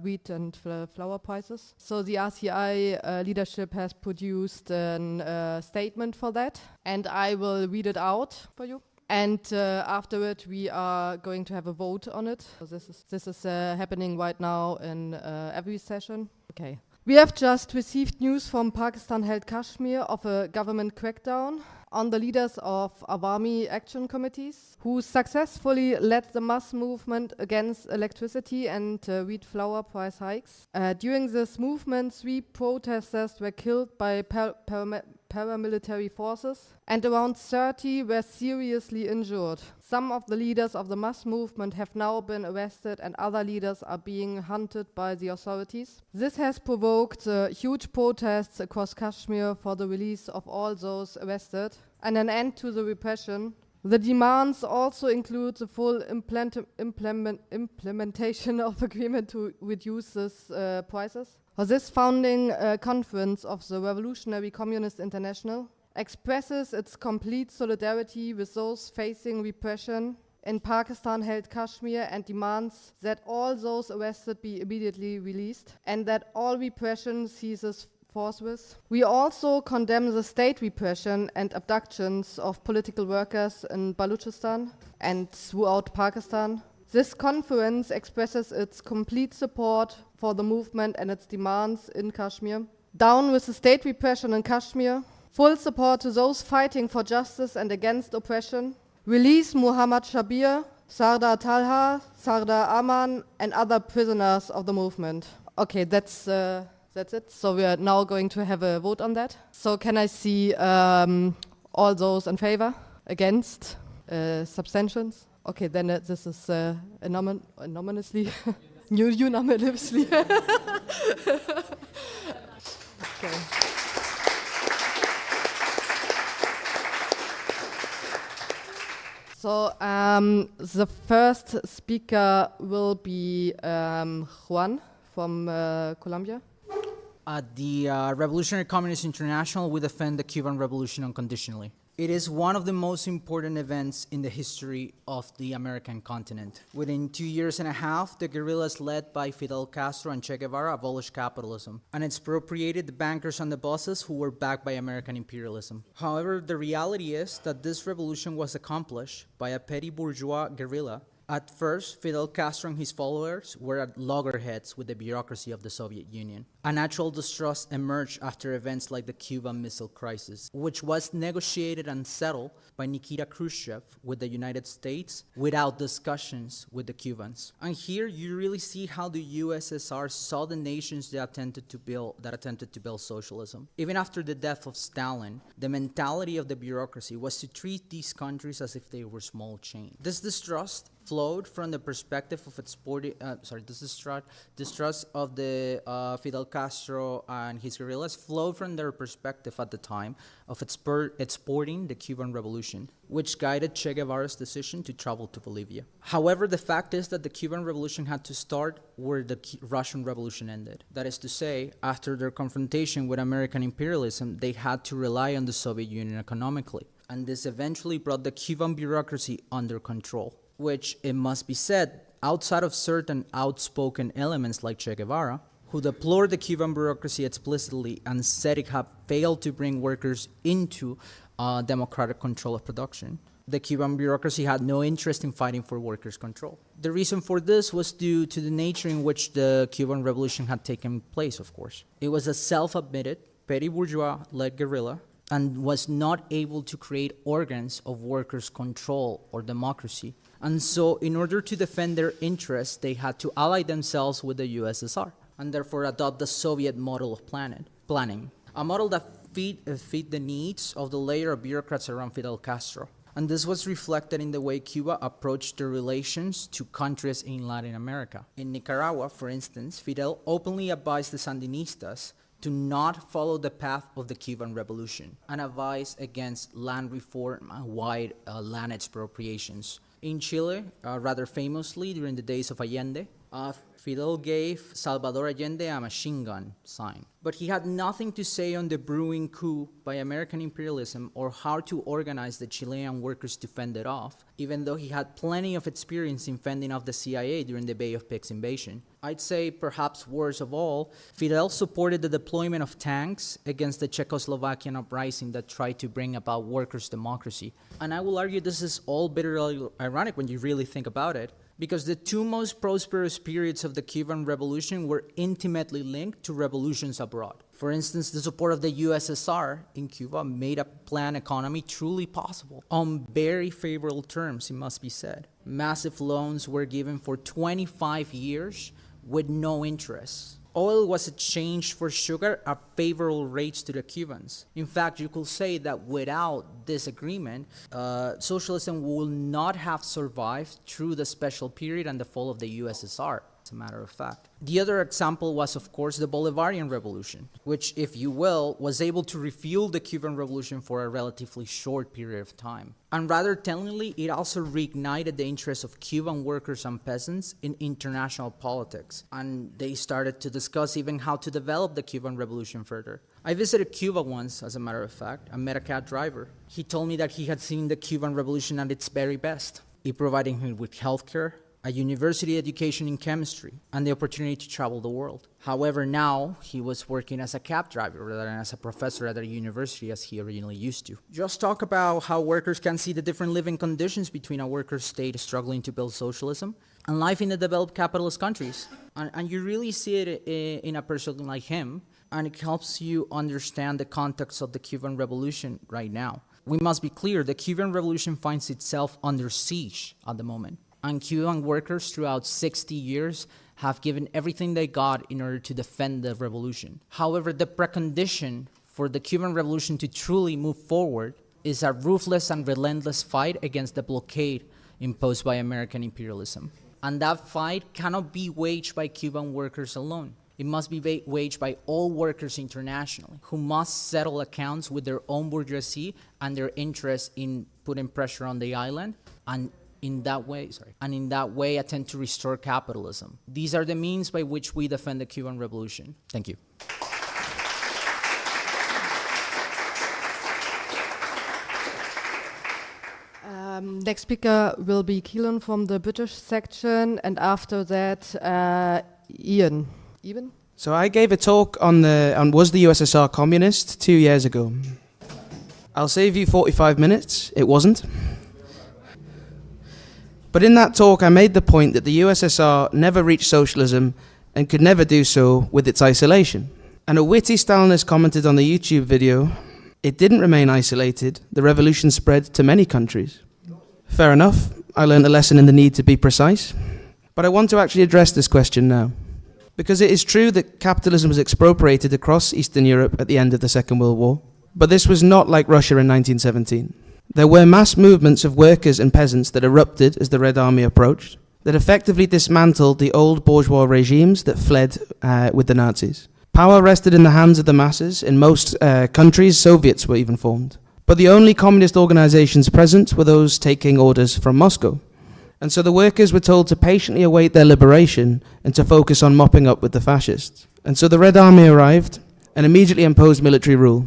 wheat and flour prices. So the RCI leadership has produced a statement for that, and I will read it out for you. And after it, we are going to have a vote on it. So this is happening right now in every session. Okay. We have just received news from Pakistan-held Kashmir of a government crackdown on the leaders of Awami Action Committees, who successfully led the mass movement against electricity and wheat flour price hikes. During this movement, 3 protesters were killed by paramilitary forces, and around 30 were seriously injured. Some of the leaders of the mass movement have now been arrested, and other leaders are being hunted by the authorities. This has provoked huge protests across Kashmir for the release of all those arrested and an end to the repression. The demands also include the full implementation of agreement to reduce these prices. This founding conference of the Revolutionary Communist International expresses its complete solidarity with those facing repression in Pakistan-held Kashmir and demands that all those arrested be immediately released and that all repression ceases forthwith. We also condemn the state repression and abductions of political workers in Balochistan and throughout Pakistan. This conference expresses its complete support for the movement and its demands in Kashmir. Down with the state repression in Kashmir. Full support to those fighting for justice and against oppression. Release Muhammad Shabir, Sardar Talha, Sardar Aman, and other prisoners of the movement. Okay, that's it. So we are now going to have a vote on that. So can I see all those in favor? Against? Substantions? Okay, then this is anonymously. Unanimously. Okay. So the first speaker will be Juan from Colombia. The Revolutionary Communist International, we defend the Cuban Revolution unconditionally. It is one of the most important events in the history of the American continent. Within 2 years and a half, the guerrillas led by Fidel Castro and Che Guevara abolished capitalism and expropriated the bankers and the bosses who were backed by American imperialism. However, the reality is that this revolution was accomplished by a petty bourgeois guerrilla At first, Fidel Castro and his followers were at loggerheads with the bureaucracy of the Soviet Union. A natural distrust emerged after events like the Cuban Missile Crisis, which was negotiated and settled by Nikita Khrushchev with the United States without discussions with the Cubans. And here you really see how the USSR saw the nations that attempted to build socialism. Even after the death of Stalin, the mentality of the bureaucracy was to treat these countries as if they were small change. This distrust flowed from the perspective of distrust of the Fidel Castro and his guerrillas flowed from their perspective at the time of exporting the Cuban Revolution, which guided Che Guevara's decision to travel to Bolivia. However, the fact is that the Cuban Revolution had to start where the Russian Revolution ended. That is to say, after their confrontation with American imperialism, they had to rely on the Soviet Union economically. And this eventually brought the Cuban bureaucracy under control, which, it must be said, outside of certain outspoken elements like Che Guevara, who deplored the Cuban bureaucracy explicitly and said it had failed to bring workers into democratic control of production, the Cuban bureaucracy had no interest in fighting for workers' control. The reason for this was due to the nature in which the Cuban Revolution had taken place, of course. It was a self-admitted, petty bourgeois-led guerrilla and was not able to create organs of workers' control or democracy. And so, in order to defend their interests, they had to ally themselves with the USSR and therefore adopt the Soviet model of planning, a model that fit the needs of the layer of bureaucrats around Fidel Castro. And this was reflected in the way Cuba approached their relations to countries in Latin America. In Nicaragua, for instance, Fidel openly advised the Sandinistas to not follow the path of the Cuban Revolution and advised against land reform and wide land expropriations. In Chile, rather famously during the days of Allende, Fidel gave Salvador Allende a machine gun sign. But he had nothing to say on the brewing coup by American imperialism or how to organize the Chilean workers to fend it off, even though he had plenty of experience in fending off the CIA during the Bay of Pigs invasion. I'd say, perhaps worst of all, Fidel supported the deployment of tanks against the Czechoslovakian uprising that tried to bring about workers' democracy. And I will argue this is all bitterly ironic when you really think about it, because the two most prosperous periods of the Cuban Revolution were intimately linked to revolutions abroad. For instance, the support of the USSR in Cuba made a planned economy truly possible, on very favorable terms, it must be said. Massive loans were given for 25 years with no interest. Oil was exchanged for sugar at favorable rates to the Cubans. In fact, you could say that without this agreement, socialism would not have survived through the special period and the fall of the USSR, as a matter of fact. The other example was, of course, the Bolivarian Revolution, which, if you will, was able to refuel the Cuban Revolution for a relatively short period of time. And rather tellingly, it also reignited the interest of Cuban workers and peasants in international politics. And they started to discuss even how to develop the Cuban Revolution further. I visited Cuba once, as a matter of fact, and met a cab driver. He told me that he had seen the Cuban Revolution at its very best. It provided him with healthcare, a university education in chemistry, and the opportunity to travel the world. However, now he was working as a cab driver rather than as a professor at a university as he originally used to. Just talk about how workers can see the different living conditions between a worker state struggling to build socialism and life in the developed capitalist countries. And you really see it in a person like him, and it helps you understand the context of the Cuban Revolution right now. We must be clear, the Cuban Revolution finds itself under siege at the moment. And Cuban workers throughout 60 years have given everything they got in order to defend the revolution. However, the precondition for the Cuban Revolution to truly move forward is a ruthless and relentless fight against the blockade imposed by American imperialism. And that fight cannot be waged by Cuban workers alone. It must be waged by all workers internationally, who must settle accounts with their own bourgeoisie and their interest in putting pressure on the island, and in that way attempt to restore capitalism. These are the means by which we defend the Cuban Revolution. Thank you. Next speaker will be Keelan from the British section, and after that, Ian. Ian? So I gave a talk on was the USSR communist 2 years ago. I'll save you 45 minutes. It wasn't. But in that talk, I made the point that the USSR never reached socialism and could never do so with its isolation. And a witty Stalinist commented on the YouTube video, "It didn't remain isolated. The revolution spread to many countries." Fair enough. I learned a lesson in the need to be precise. But I want to actually address this question now. Because it is true that capitalism was expropriated across Eastern Europe at the end of the Second World War. But this was not like Russia in 1917. There were mass movements of workers and peasants that erupted as the Red Army approached, that effectively dismantled the old bourgeois regimes that fled with the Nazis. Power rested in the hands of the masses. In most countries, Soviets were even formed. But the only communist organizations present were those taking orders from Moscow. And so the workers were told to patiently await their liberation and to focus on mopping up with the fascists. And so the Red Army arrived and immediately imposed military rule.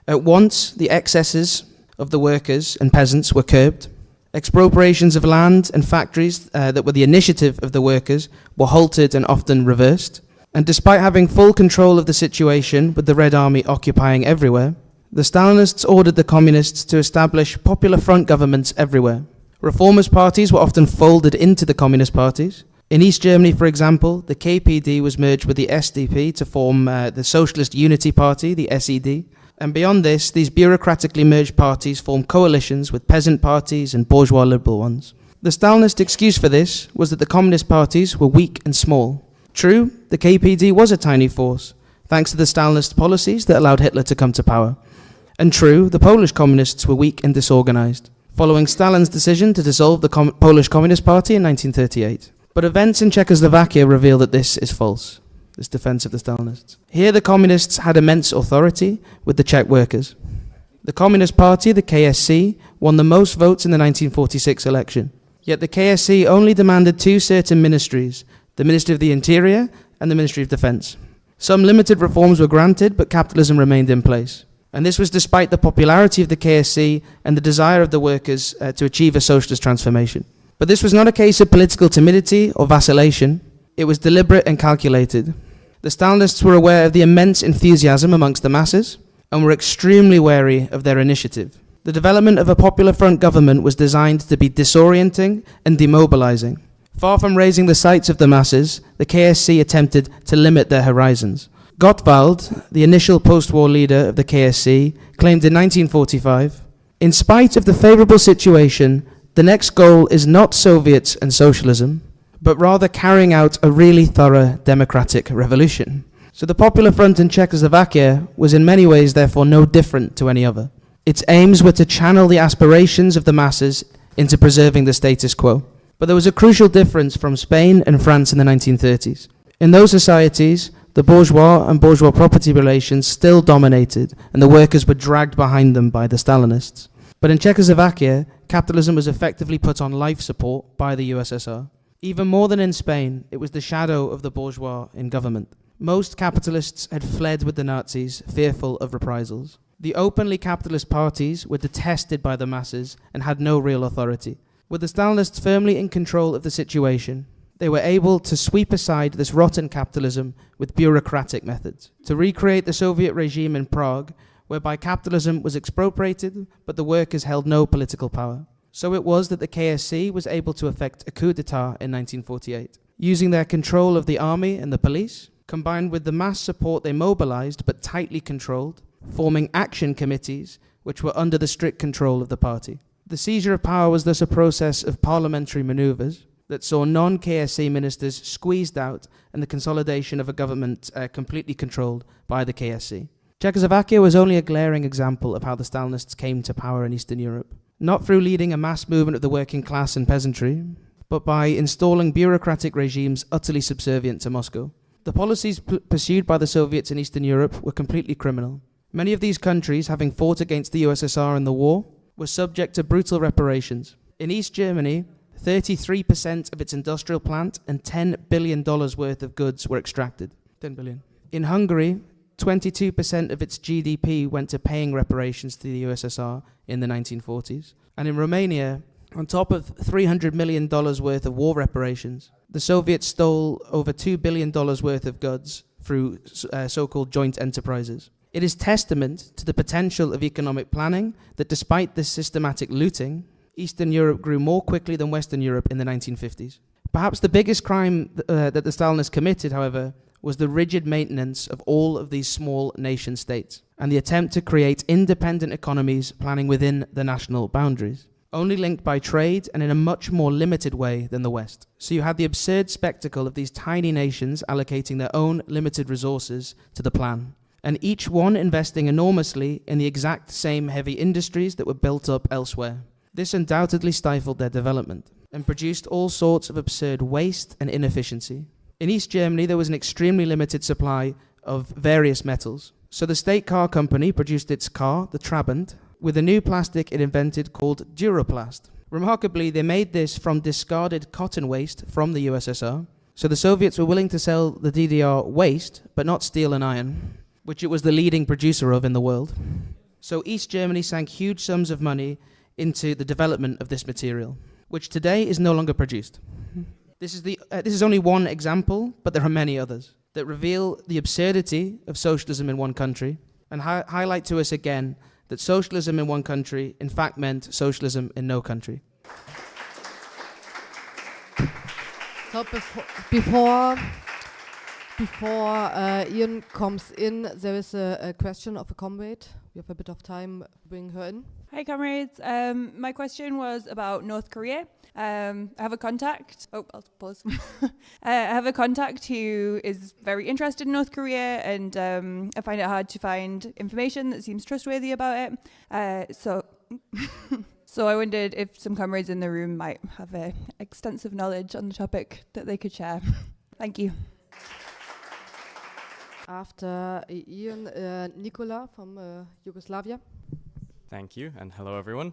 At once, the excesses of the workers and peasants were curbed. Expropriations of land and factories that were the initiative of the workers were halted and often reversed. And despite having full control of the situation, with the Red Army occupying everywhere, the Stalinists ordered the communists to establish popular front governments everywhere. Reformist parties were often folded into the communist parties. In East Germany, for example, the KPD was merged with the SDP to form the Socialist Unity Party, the SED. And beyond this, these bureaucratically merged parties formed coalitions with peasant parties and bourgeois liberal ones. The Stalinist excuse for this was that the communist parties were weak and small. True, the KPD was a tiny force, thanks to the Stalinist policies that allowed Hitler to come to power. And true, the Polish communists were weak and disorganized, following Stalin's decision to dissolve the Polish Communist Party in 1938. But events in Czechoslovakia reveal that this is false, this defense of the Stalinists. Here the communists had immense authority with the Czech workers. The Communist Party, the KSC, won the most votes in the 1946 election. Yet the KSC only demanded two certain ministries, the Ministry of the Interior and the Ministry of Defense. Some limited reforms were granted, but capitalism remained in place. And this was despite the popularity of the KSC and the desire of the workers to achieve a socialist transformation. But this was not a case of political timidity or vacillation. It was deliberate and calculated. The Stalinists were aware of the immense enthusiasm amongst the masses and were extremely wary of their initiative. The development of a popular front government was designed to be disorienting and demobilizing. Far from raising the sights of the masses, the KSC attempted to limit their horizons. Gottwald, the initial post-war leader of the KSC, claimed in 1945, "In spite of the favorable situation, the next goal is not Soviets and socialism, but rather carrying out a really thorough democratic revolution." So the Popular Front in Czechoslovakia was in many ways therefore no different to any other. Its aims were to channel the aspirations of the masses into preserving the status quo. But there was a crucial difference from Spain and France in the 1930s. In those societies, the bourgeois and bourgeois property relations still dominated, and the workers were dragged behind them by the Stalinists. But in Czechoslovakia, capitalism was effectively put on life support by the USSR. Even more than in Spain, it was the shadow of the bourgeois in government. Most capitalists had fled with the Nazis, fearful of reprisals. The openly capitalist parties were detested by the masses and had no real authority. With the Stalinists firmly in control of the situation, they were able to sweep aside this rotten capitalism with bureaucratic methods, to recreate the Soviet regime in Prague, whereby capitalism was expropriated, but the workers held no political power. So it was that the KSC was able to effect a coup d'etat in 1948, using their control of the army and the police, combined with the mass support they mobilized but tightly controlled, forming action committees which were under the strict control of the party. The seizure of power was thus a process of parliamentary maneuvers that saw non-KSC ministers squeezed out and the consolidation of a government completely controlled by the KSC. Czechoslovakia was only a glaring example of how the Stalinists came to power in Eastern Europe, not through leading a mass movement of the working class and peasantry, but by installing bureaucratic regimes utterly subservient to Moscow. The policies pursued by the Soviets in Eastern Europe were completely criminal. Many of these countries, having fought against the USSR in the war, were subject to brutal reparations. In East Germany, 33% of its industrial plant and $10 billion worth of goods were extracted. 10 billion. In Hungary, 22% of its GDP went to paying reparations to the USSR in the 1940s. And in Romania, on top of $300 million worth of war reparations, the Soviets stole over $2 billion worth of goods through so-called joint enterprises. It is testament to the potential of economic planning that despite this systematic looting, Eastern Europe grew more quickly than Western Europe in the 1950s. Perhaps the biggest crime that the Stalinists committed, however, was the rigid maintenance of all of these small nation states and the attempt to create independent economies planning within the national boundaries, only linked by trade and in a much more limited way than the West. So you had the absurd spectacle of these tiny nations allocating their own limited resources to the plan, and each one investing enormously in the exact same heavy industries that were built up elsewhere. This undoubtedly stifled their development and produced all sorts of absurd waste and inefficiency. In East Germany, there was an extremely limited supply of various metals. So the state car company produced its car, the Trabant, with a new plastic it invented called Duraplast. Remarkably, they made this from discarded cotton waste from the USSR. So the Soviets were willing to sell the DDR waste, but not steel and iron, which it was the leading producer of in the world. So East Germany sank huge sums of money into the development of this material, which today is no longer produced. This is only one example, but there are many others that reveal the absurdity of socialism in one country and highlight to us again that socialism in one country in fact meant socialism in no country. So before Ian comes in, there is a question of a comrade. We have a bit of time to bring her in. Hi, comrades. My question was about North Korea. I have a contact. Oh, I'll pause. I have a contact who is very interested in North Korea, and I find it hard to find information that seems trustworthy about it. So I wondered if some comrades in the room might have extensive knowledge on the topic that they could share. Thank you. After Ian, Nikola from Yugoslavia. Thank you, and hello everyone.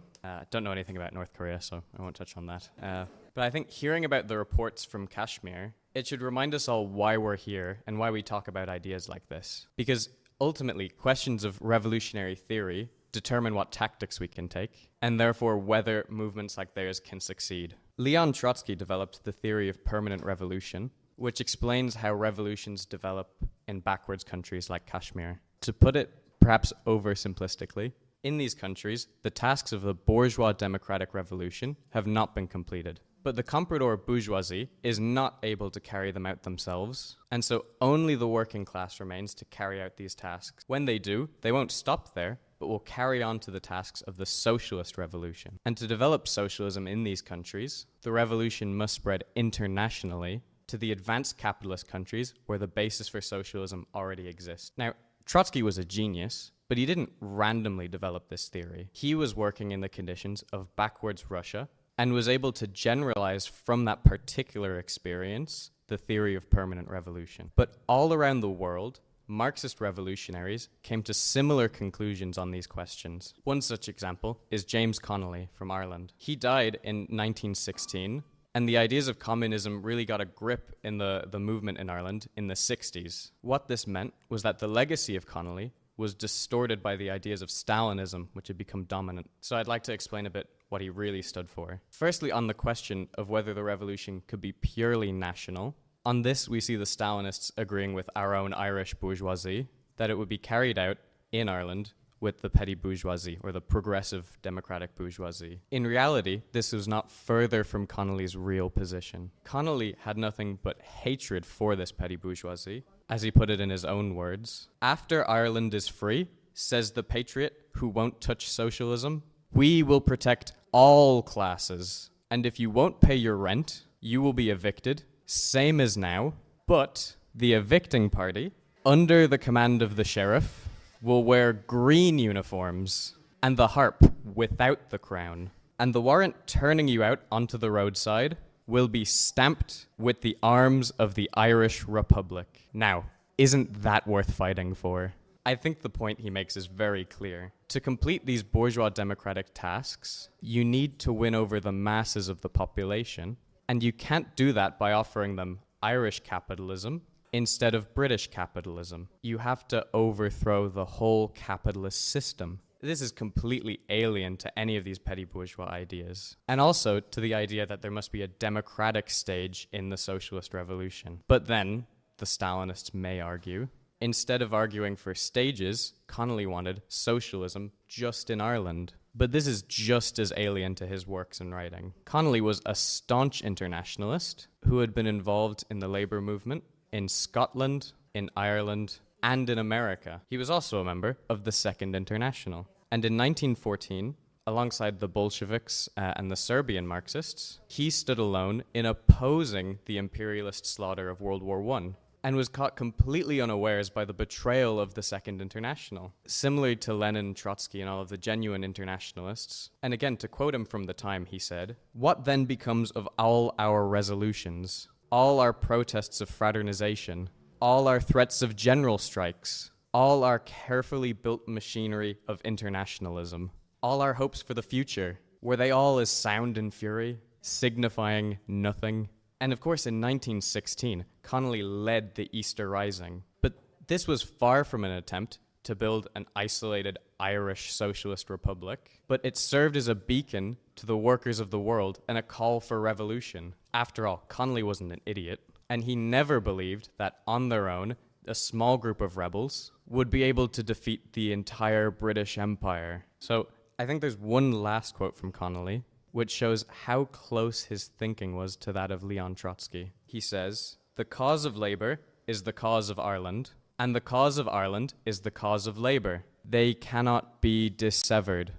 Don't know anything about North Korea, so I won't touch on that. But I think hearing about the reports from Kashmir, it should remind us all why we're here and why we talk about ideas like this. Because ultimately, questions of revolutionary theory determine what tactics we can take, and therefore whether movements like theirs can succeed. Leon Trotsky developed the theory of permanent revolution, which explains how revolutions develop in backwards countries like Kashmir. To put it perhaps oversimplistically, in these countries, the tasks of the bourgeois democratic revolution have not been completed. But the comprador bourgeoisie is not able to carry them out themselves, and so only the working class remains to carry out these tasks. When they do, they won't stop there, but will carry on to the tasks of the socialist revolution. And to develop socialism in these countries, the revolution must spread internationally to the advanced capitalist countries where the basis for socialism already exists. Now, Trotsky was a genius, but he didn't randomly develop this theory. He was working in the conditions of backwards Russia and was able to generalize from that particular experience the theory of permanent revolution. But all around the world, Marxist revolutionaries came to similar conclusions on these questions. One such example is James Connolly from Ireland. He died in 1916, and the ideas of communism really got a grip in the movement in Ireland in the 60s. What this meant was that the legacy of Connolly was distorted by the ideas of Stalinism, which had become dominant. So I'd like to explain a bit what he really stood for. Firstly, on the question of whether the revolution could be purely national, on this we see the Stalinists agreeing with our own Irish bourgeoisie that it would be carried out in Ireland with the petty bourgeoisie, or the progressive democratic bourgeoisie. In reality, this was not further from Connolly's real position. Connolly had nothing but hatred for this petty bourgeoisie, as he put it in his own words. "After Ireland is free, says the patriot who won't touch socialism, we will protect all classes. And if you won't pay your rent, you will be evicted, same as now. But the evicting party, under the command of the sheriff, will wear green uniforms and the harp without the crown. And the warrant turning you out onto the roadside will be stamped with the arms of the Irish Republic." Now, isn't that worth fighting for? I think the point he makes is very clear. To complete these bourgeois democratic tasks, you need to win over the masses of the population, and you can't do that by offering them Irish capitalism instead of British capitalism. You have to overthrow the whole capitalist system. This is completely alien to any of these petty bourgeois ideas, and also to the idea that there must be a democratic stage in the socialist revolution. But then, the Stalinists may argue, instead of arguing for stages, Connolly wanted socialism just in Ireland. but this is just as alien to his works and writing. Connolly was a staunch internationalist who had been involved in the labor movement in Scotland, in Ireland, and in America. He was also a member of the Second International. And in 1914, alongside the Bolsheviks and the Serbian Marxists, he stood alone in opposing the imperialist slaughter of World War I, and was caught completely unawares by the betrayal of the Second International. Similar to Lenin, Trotsky, and all of the genuine internationalists, and again, to quote him from the time, he said, "What then becomes of all our resolutions, all our protests of fraternization, all our threats of general strikes, all our carefully built machinery of internationalism, all our hopes for the future? Were they all as sound in fury, signifying nothing?" And of course, in 1916, Connolly led the Easter Rising. But this was far from an attempt to build an isolated Irish socialist republic, but it served as a beacon to the workers of the world and a call for revolution. After all, Connolly wasn't an idiot, and he never believed that on their own, a small group of rebels would be able to defeat the entire British Empire. So I think there's one last quote from Connolly, which shows how close his thinking was to that of Leon Trotsky. He says, "The cause of labour is the cause of Ireland, and the cause of Ireland is the cause of labour. They cannot be dissevered."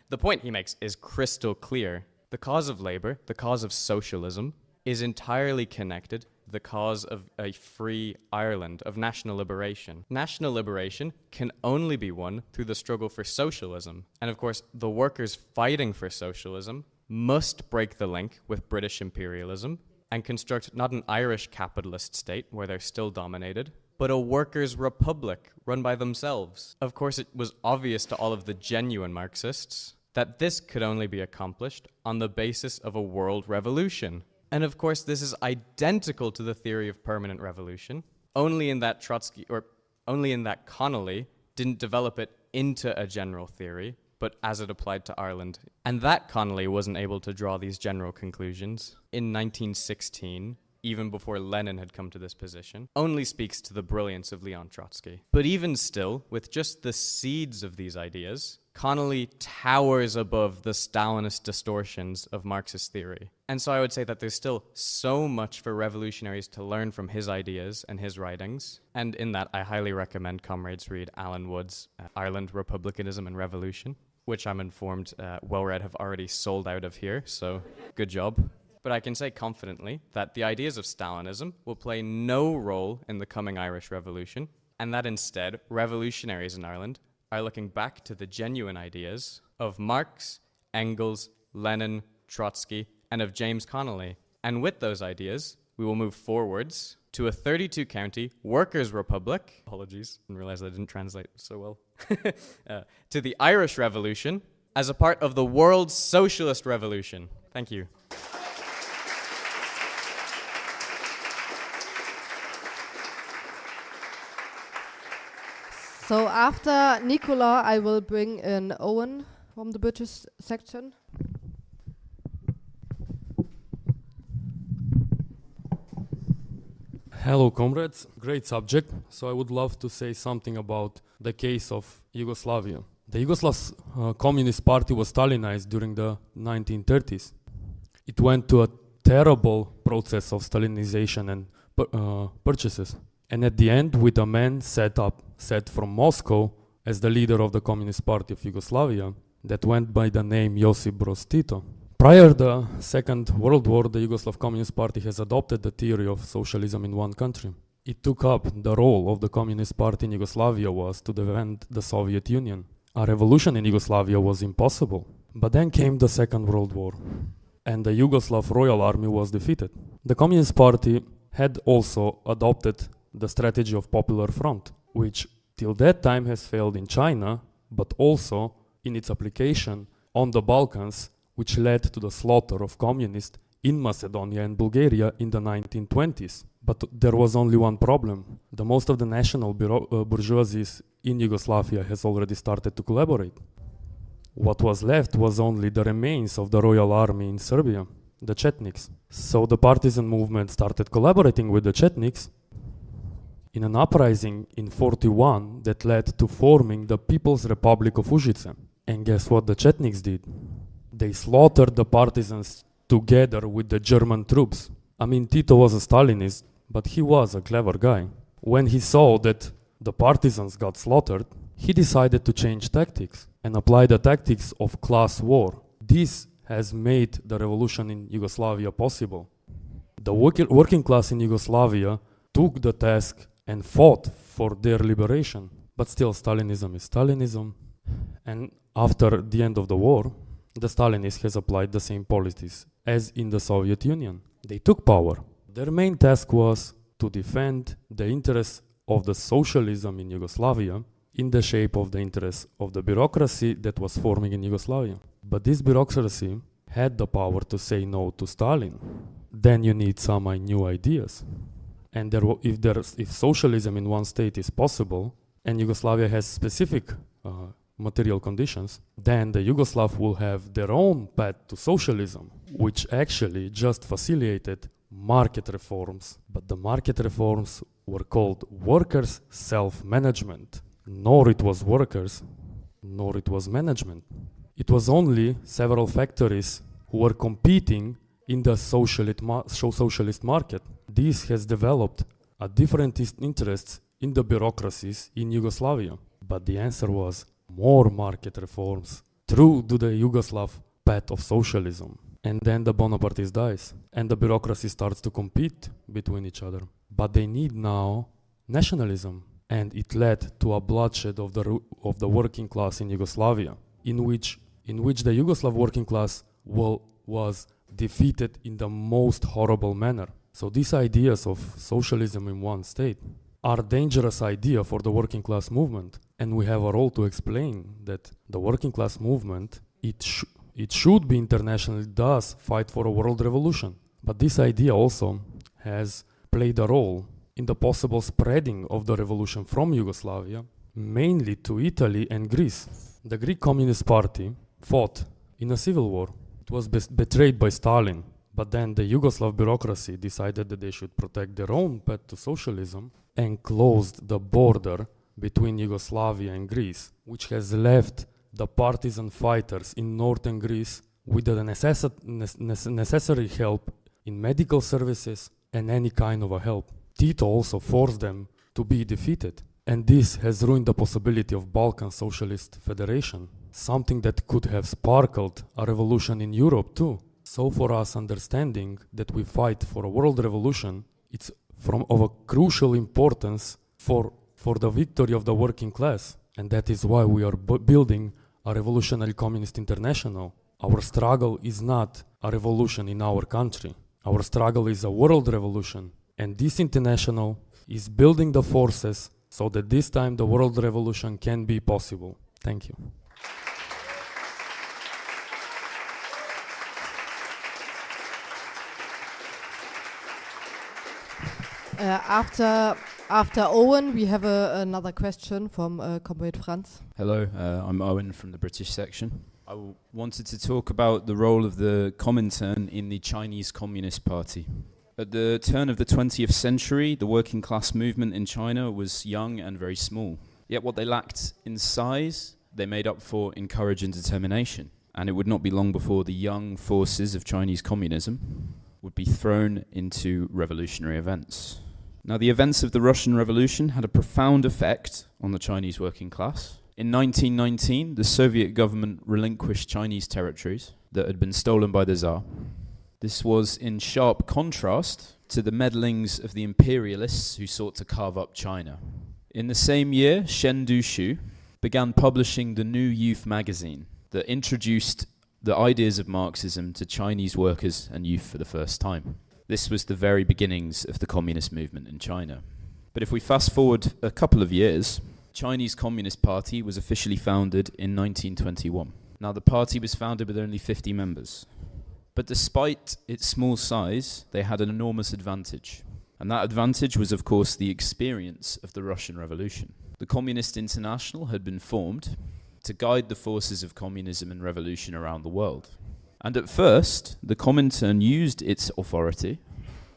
The point he makes is crystal clear. The cause of labour, the cause of socialism, is entirely connected to the cause of a free Ireland, of national liberation. National liberation can only be won through the struggle for socialism. And of course, the workers fighting for socialism must break the link with British imperialism and construct not an Irish capitalist state where they're still dominated, but a workers' republic run by themselves. Of course, it was obvious to all of the genuine Marxists that this could only be accomplished on the basis of a world revolution. And of course, this is identical to the theory of permanent revolution, only in that Connolly didn't develop it into a general theory, but as it applied to Ireland. And that Connolly wasn't able to draw these general conclusions in 1916, even before Lenin had come to this position, only speaks to the brilliance of Leon Trotsky. But even still, with just the seeds of these ideas, Connolly towers above the Stalinist distortions of Marxist theory. And so I would say that there's still so much for revolutionaries to learn from his ideas and his writings. And in that, I highly recommend comrades read Alan Wood's Ireland, Republicanism and Revolution, which I'm informed Well-Read have already sold out of here, so good job. But I can say confidently that the ideas of Stalinism will play no role in the coming Irish Revolution, and that instead, revolutionaries in Ireland are looking back to the genuine ideas of Marx, Engels, Lenin, Trotsky, and of James Connolly. And with those ideas, we will move forwards to a 32-county workers' republic. Apologies, didn't realize I didn't translate so well. To the Irish Revolution as a part of the world's socialist revolution. Thank you. So after Nicola, I will bring in Owen from the British section. Hello, comrades. Great subject. So I would love to say something about the case of Yugoslavia. The Yugoslav Communist Party was Stalinized during the 1930s. It went to a terrible process of Stalinization and purchases. And at the end, with a man set from Moscow as the leader of the Communist Party of Yugoslavia that went by the name Josip Broz Tito. Prior to the Second World War, the Yugoslav Communist Party has adopted the theory of socialism in one country. It took up the role of the Communist Party in Yugoslavia was to defend the Soviet Union. A revolution in Yugoslavia was impossible. But then came the Second World War, and the Yugoslav Royal Army was defeated. The Communist Party had also adopted the strategy of Popular Front, which till that time has failed in China, but also in its application on the Balkans, which led to the slaughter of communists in Macedonia and Bulgaria in the 1920s. But there was only one problem. The most of the national bourgeoisie in Yugoslavia has already started to collaborate. What was left was only the remains of the Royal Army in Serbia, the Chetniks. So the partisan movement started collaborating with the Chetniks in an uprising in 1941 that led to forming the People's Republic of Užice. And guess what the Chetniks did? They slaughtered the partisans together with the German troops. I mean, Tito was a Stalinist, but he was a clever guy. When he saw that the partisans got slaughtered, he decided to change tactics and apply the tactics of class war. This has made the revolution in Yugoslavia possible. The working class in Yugoslavia took the task and fought for their liberation. But still, Stalinism is Stalinism. And after the end of the war, the Stalinists has applied the same policies as in the Soviet Union. They took power. Their main task was to defend the interests of the socialism in Yugoslavia in the shape of the interests of the bureaucracy that was forming in Yugoslavia. But this bureaucracy had the power to say no to Stalin. Then you need some new ideas. And if socialism in one state is possible, and Yugoslavia has specific material conditions, then the Yugoslav will have their own path to socialism, which actually just facilitated market reforms. But the market reforms were called workers' self-management. Nor it was workers, nor it was management. It was only several factories who were competing in the socialist market. This has developed a different interests in the bureaucracies in Yugoslavia. But the answer was more market reforms through to the Yugoslav path of socialism. And then the Bonapartist dies, and the bureaucracy starts to compete between each other. But they need now nationalism, and it led to a bloodshed of the working class in Yugoslavia, in which the Yugoslav working class was defeated in the most horrible manner. So these ideas of socialism in one state are dangerous idea for the working class movement, and we have a role to explain that the working class movement, it should be international, it does fight for a world revolution. But this idea also has played a role in the possible spreading of the revolution from Yugoslavia, mainly to Italy and Greece. The Greek Communist Party fought in a civil war. It was betrayed by Stalin, but then the Yugoslav bureaucracy decided that they should protect their own path to socialism and closed the border between Yugoslavia and Greece, which has left the partisan fighters in northern Greece with the necessary help in medical services and any kind of a help. Tito also forced them to be defeated, and this has ruined the possibility of Balkan Socialist Federation, something that could have sparkled a revolution in Europe too. So for us, understanding that we fight for a world revolution, it's of a crucial importance for the victory of the working class. And that is why we are building a revolutionary communist international. Our struggle is not a revolution in our country. Our struggle is a world revolution. And this international is building the forces so that this time the world revolution can be possible. Thank you. After Owen, we have another question from Comrade Franz. Hello, I'm Owen from the British section. I wanted to talk about the role of the Comintern in the Chinese Communist Party. At the turn of the 20th century, the working class movement in China was young and very small. Yet what they lacked in size, they made up for in courage and determination. And it would not be long before the young forces of Chinese communism would be thrown into revolutionary events. Now, the events of the Russian Revolution had a profound effect on the Chinese working class. In 1919, the Soviet government relinquished Chinese territories that had been stolen by the Tsar. This was in sharp contrast to the meddlings of the imperialists who sought to carve up China. In the same year, Shen Dushu began publishing the New Youth magazine that introduced the ideas of Marxism to Chinese workers and youth for the first time. This was the very beginnings of the communist movement in China. But if we fast forward a couple of years, Chinese Communist Party was officially founded in 1921. Now, the party was founded with only 50 members. But despite its small size, they had an enormous advantage. And that advantage was, of course, the experience of the Russian Revolution. The Communist International had been formed to guide the forces of communism and revolution around the world. And at first, the Comintern used its authority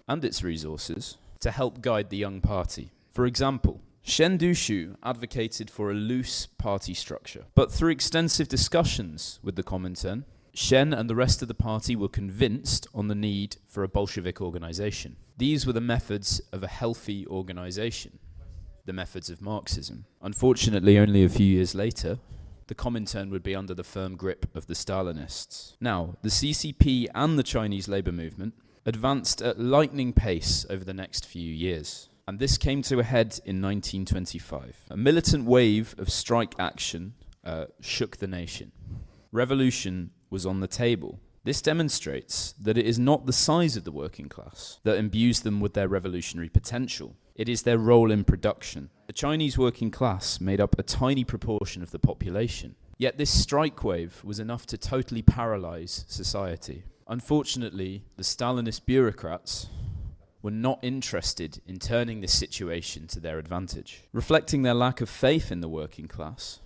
and its resources to help guide the young party. For example, Shen Dushu advocated for a loose party structure, but through extensive discussions with the Comintern, Shen and the rest of the party were convinced on the need for a Bolshevik organization. These were the methods of a healthy organization, the methods of Marxism. Unfortunately, only a few years later, the Comintern would be under the firm grip of the Stalinists. Now, the CCP and the Chinese labor movement advanced at lightning pace over the next few years. And this came to a head in 1925. A militant wave of strike action shook the nation. Revolution was on the table. This demonstrates that it is not the size of the working class that imbues them with their revolutionary potential. It is their role in production. The Chinese working class made up a tiny proportion of the population. Yet this strike wave was enough to totally paralyze society. Unfortunately, the Stalinist bureaucrats were not interested in turning this situation to their advantage. Reflecting their lack of faith in the working class,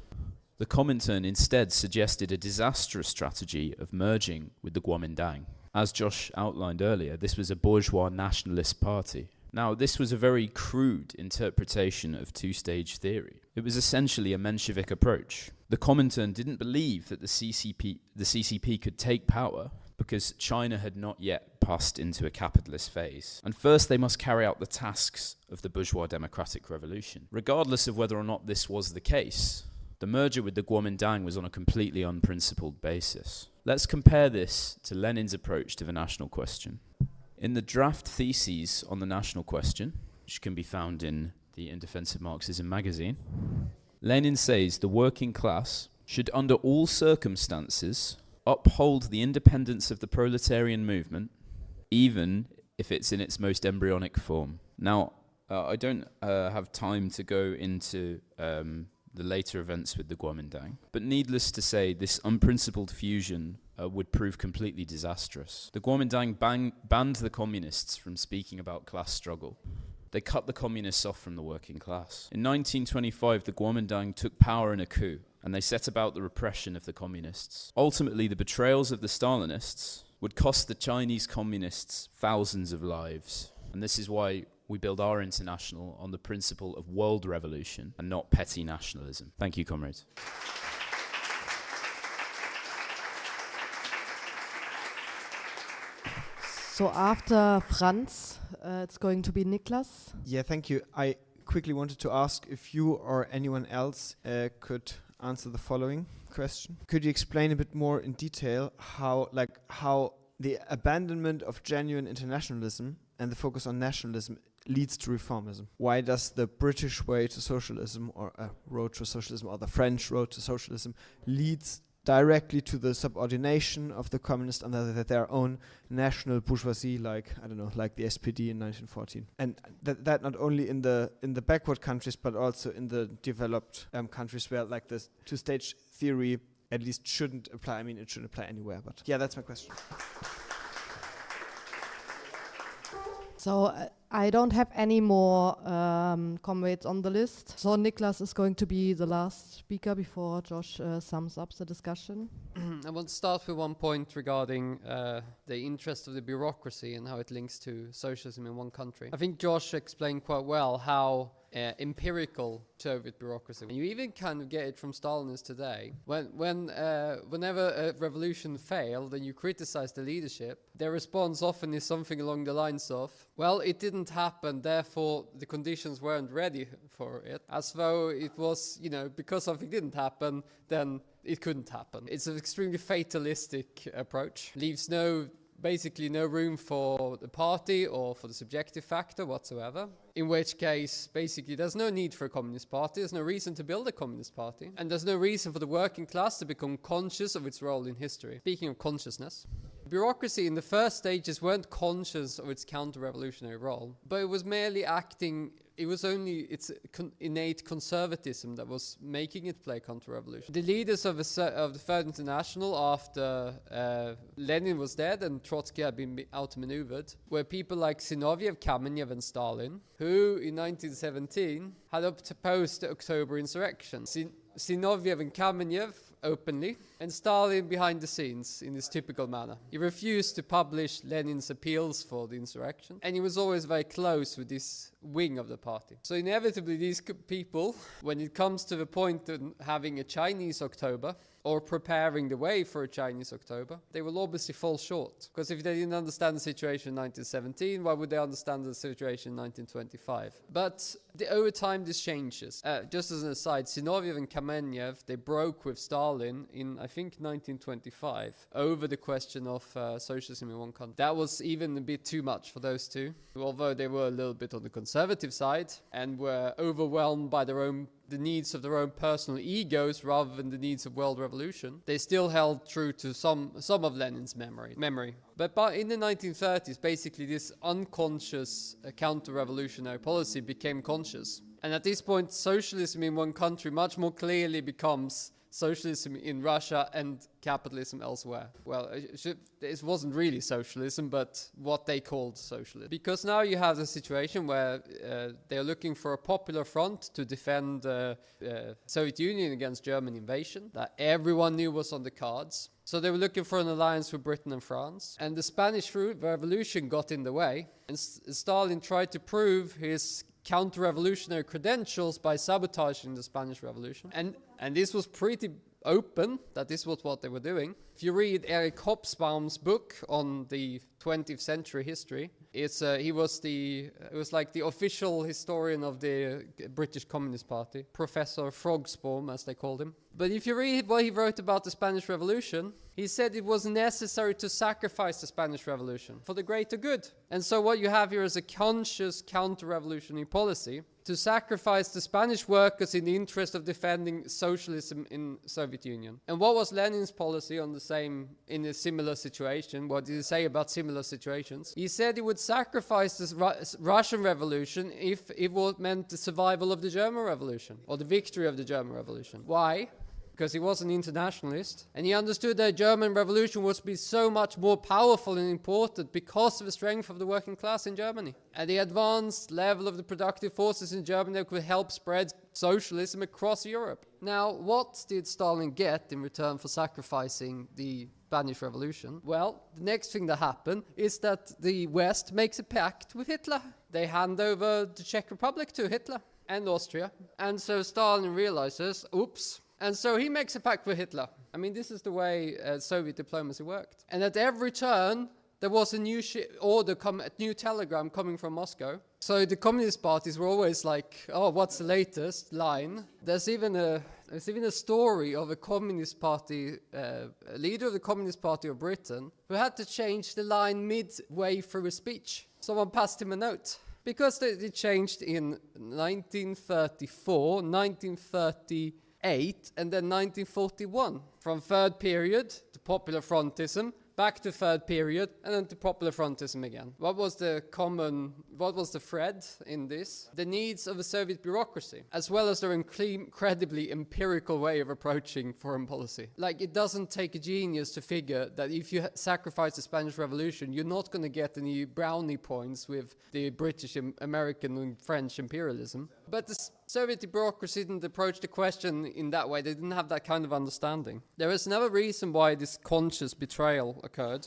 the Comintern instead suggested a disastrous strategy of merging with the Kuomintang. As Josh outlined earlier, this was a bourgeois nationalist party. Now, this was a very crude interpretation of two-stage theory. It was essentially a Menshevik approach. The Comintern didn't believe that the CCP could take power because China had not yet passed into a capitalist phase. And first they must carry out the tasks of the bourgeois democratic revolution. Regardless of whether or not this was the case, the merger with the Kuomintang was on a completely unprincipled basis. Let's compare this to Lenin's approach to the national question. In the draft theses on the national question, which can be found in the In Defense of Marxism magazine, Lenin says the working class should under all circumstances uphold the independence of the proletarian movement, even if it's in its most embryonic form. Now, I don't have time to go into the later events with the Kuomintang, but needless to say, this unprincipled fusion would prove completely disastrous. The Kuomintang banned the communists from speaking about class struggle. They cut the communists off from the working class. In 1925, the Kuomintang took power in a coup, and they set about the repression of the communists. Ultimately, the betrayals of the Stalinists would cost the Chinese communists thousands of lives. And this is why we build our international on the principle of world revolution and not petty nationalism. Thank you, comrades. So after Franz, it's going to be Niklas. Yeah, thank you. I quickly wanted to ask if you or anyone else could answer the following question. Could you explain a bit more in detail how the abandonment of genuine internationalism and the focus on nationalism leads to reformism? Why does the British way to socialism, or road to socialism, or the French road to socialism leads directly to the subordination of the communists under their own national bourgeoisie, like the SPD in 1914, and that not only in the backward countries but also in the developed countries where like the two-stage theory at least shouldn't apply. I mean, it shouldn't apply anywhere. But yeah, that's my question. So I don't have any more comrades on the list. So Niklas is going to be the last speaker before Josh sums up the discussion. I want to start with one point regarding the interest of the bureaucracy and how it links to socialism in one country. I think Josh explained quite well how empirical Soviet bureaucracy. And you even kind of get it from Stalinists today. Whenever a revolution failed and you criticize the leadership, their response often is something along the lines of, well, it didn't happen, therefore the conditions weren't ready for it. As though it was, because something didn't happen, then it couldn't happen. It's an extremely fatalistic approach. Leaves basically no room for the party or for the subjective factor whatsoever. In which case, basically, there's no need for a communist party, there's no reason to build a communist party, and there's no reason for the working class to become conscious of its role in history. Speaking of consciousness, bureaucracy in the first stages weren't conscious of its counter-revolutionary role, but it was merely acting. It was only its innate conservatism that was making it play counter-revolution. The leaders of the Third International after Lenin was dead and Trotsky had been outmaneuvered were people like Zinoviev, Kamenev and Stalin, who in 1917 had opposed the October insurrection. Zinoviev and Kamenev openly, and Stalin behind the scenes in his typical manner. He refused to publish Lenin's appeals for the insurrection, and he was always very close with this wing of the party. So inevitably these people, when it comes to the point of having a Chinese October, or preparing the way for a Chinese October, they will obviously fall short. Because if they didn't understand the situation in 1917, why would they understand the situation in 1925? But over time this changes. Just as an aside, Zinoviev and Kamenev, they broke with Stalin in, I think, 1925 over the question of socialism in one country. That was even a bit too much for those two, although they were a little bit on the conservative side and were overwhelmed by the needs of their own personal egos rather than the needs of world revolution. They still held true to some of Lenin's memory. But in the 1930s, basically this unconscious counter-revolutionary policy became conscious. And at this point, socialism in one country much more clearly becomes socialism in Russia and capitalism elsewhere. Well, it wasn't really socialism, but what they called socialism. Because now you have the situation where they're looking for a popular front to defend the Soviet Union against German invasion that everyone knew was on the cards. So they were looking for an alliance with Britain and France. And the Spanish Revolution got in the way. And Stalin tried to prove his counter-revolutionary credentials by sabotaging the Spanish Revolution. And this was pretty open, that this was what they were doing. If you read Eric Hobsbawm's book on the 20th century history, it was like the official historian of the British Communist Party, Professor Frogsbaum, as they called him. But if you read what he wrote about the Spanish Revolution, he said it was necessary to sacrifice the Spanish Revolution for the greater good. And so what you have here is a conscious counter-revolutionary policy to sacrifice the Spanish workers in the interest of defending socialism in Soviet Union. And what was Lenin's policy in a similar situation? What did he say about similar situations? He said he would sacrifice the Russian Revolution if it meant the survival of the German Revolution, or the victory of the German Revolution. Why? Because he was an internationalist, and he understood that German revolution was to be so much more powerful and important because of the strength of the working class in Germany. And the advanced level of the productive forces in Germany that could help spread socialism across Europe. Now, what did Stalin get in return for sacrificing the Spanish Revolution? Well, the next thing that happened is that the West makes a pact with Hitler. They hand over the Czech Republic to Hitler and Austria. And so Stalin realizes, oops. And so he makes a pact with Hitler. I mean, this is the way Soviet diplomacy worked. And at every turn, there was a new new telegram coming from Moscow. So the communist parties were always like, oh, what's the latest line? There's even a story of a communist party, a leader of the Communist Party of Britain, who had to change the line midway through a speech. Someone passed him a note. Because they changed in 1934, 1938, and then 1941. From third period to popular frontism, back to third period, and then to popular frontism again. What was the thread in this? The needs of the Soviet bureaucracy, as well as their incredibly empirical way of approaching foreign policy. Like, it doesn't take a genius to figure that if you sacrifice the Spanish Revolution, you're not going to get any brownie points with the British, American, and French imperialism. But the Soviet bureaucracy didn't approach the question in that way. They didn't have that kind of understanding. There is another reason why this conscious betrayal occurred.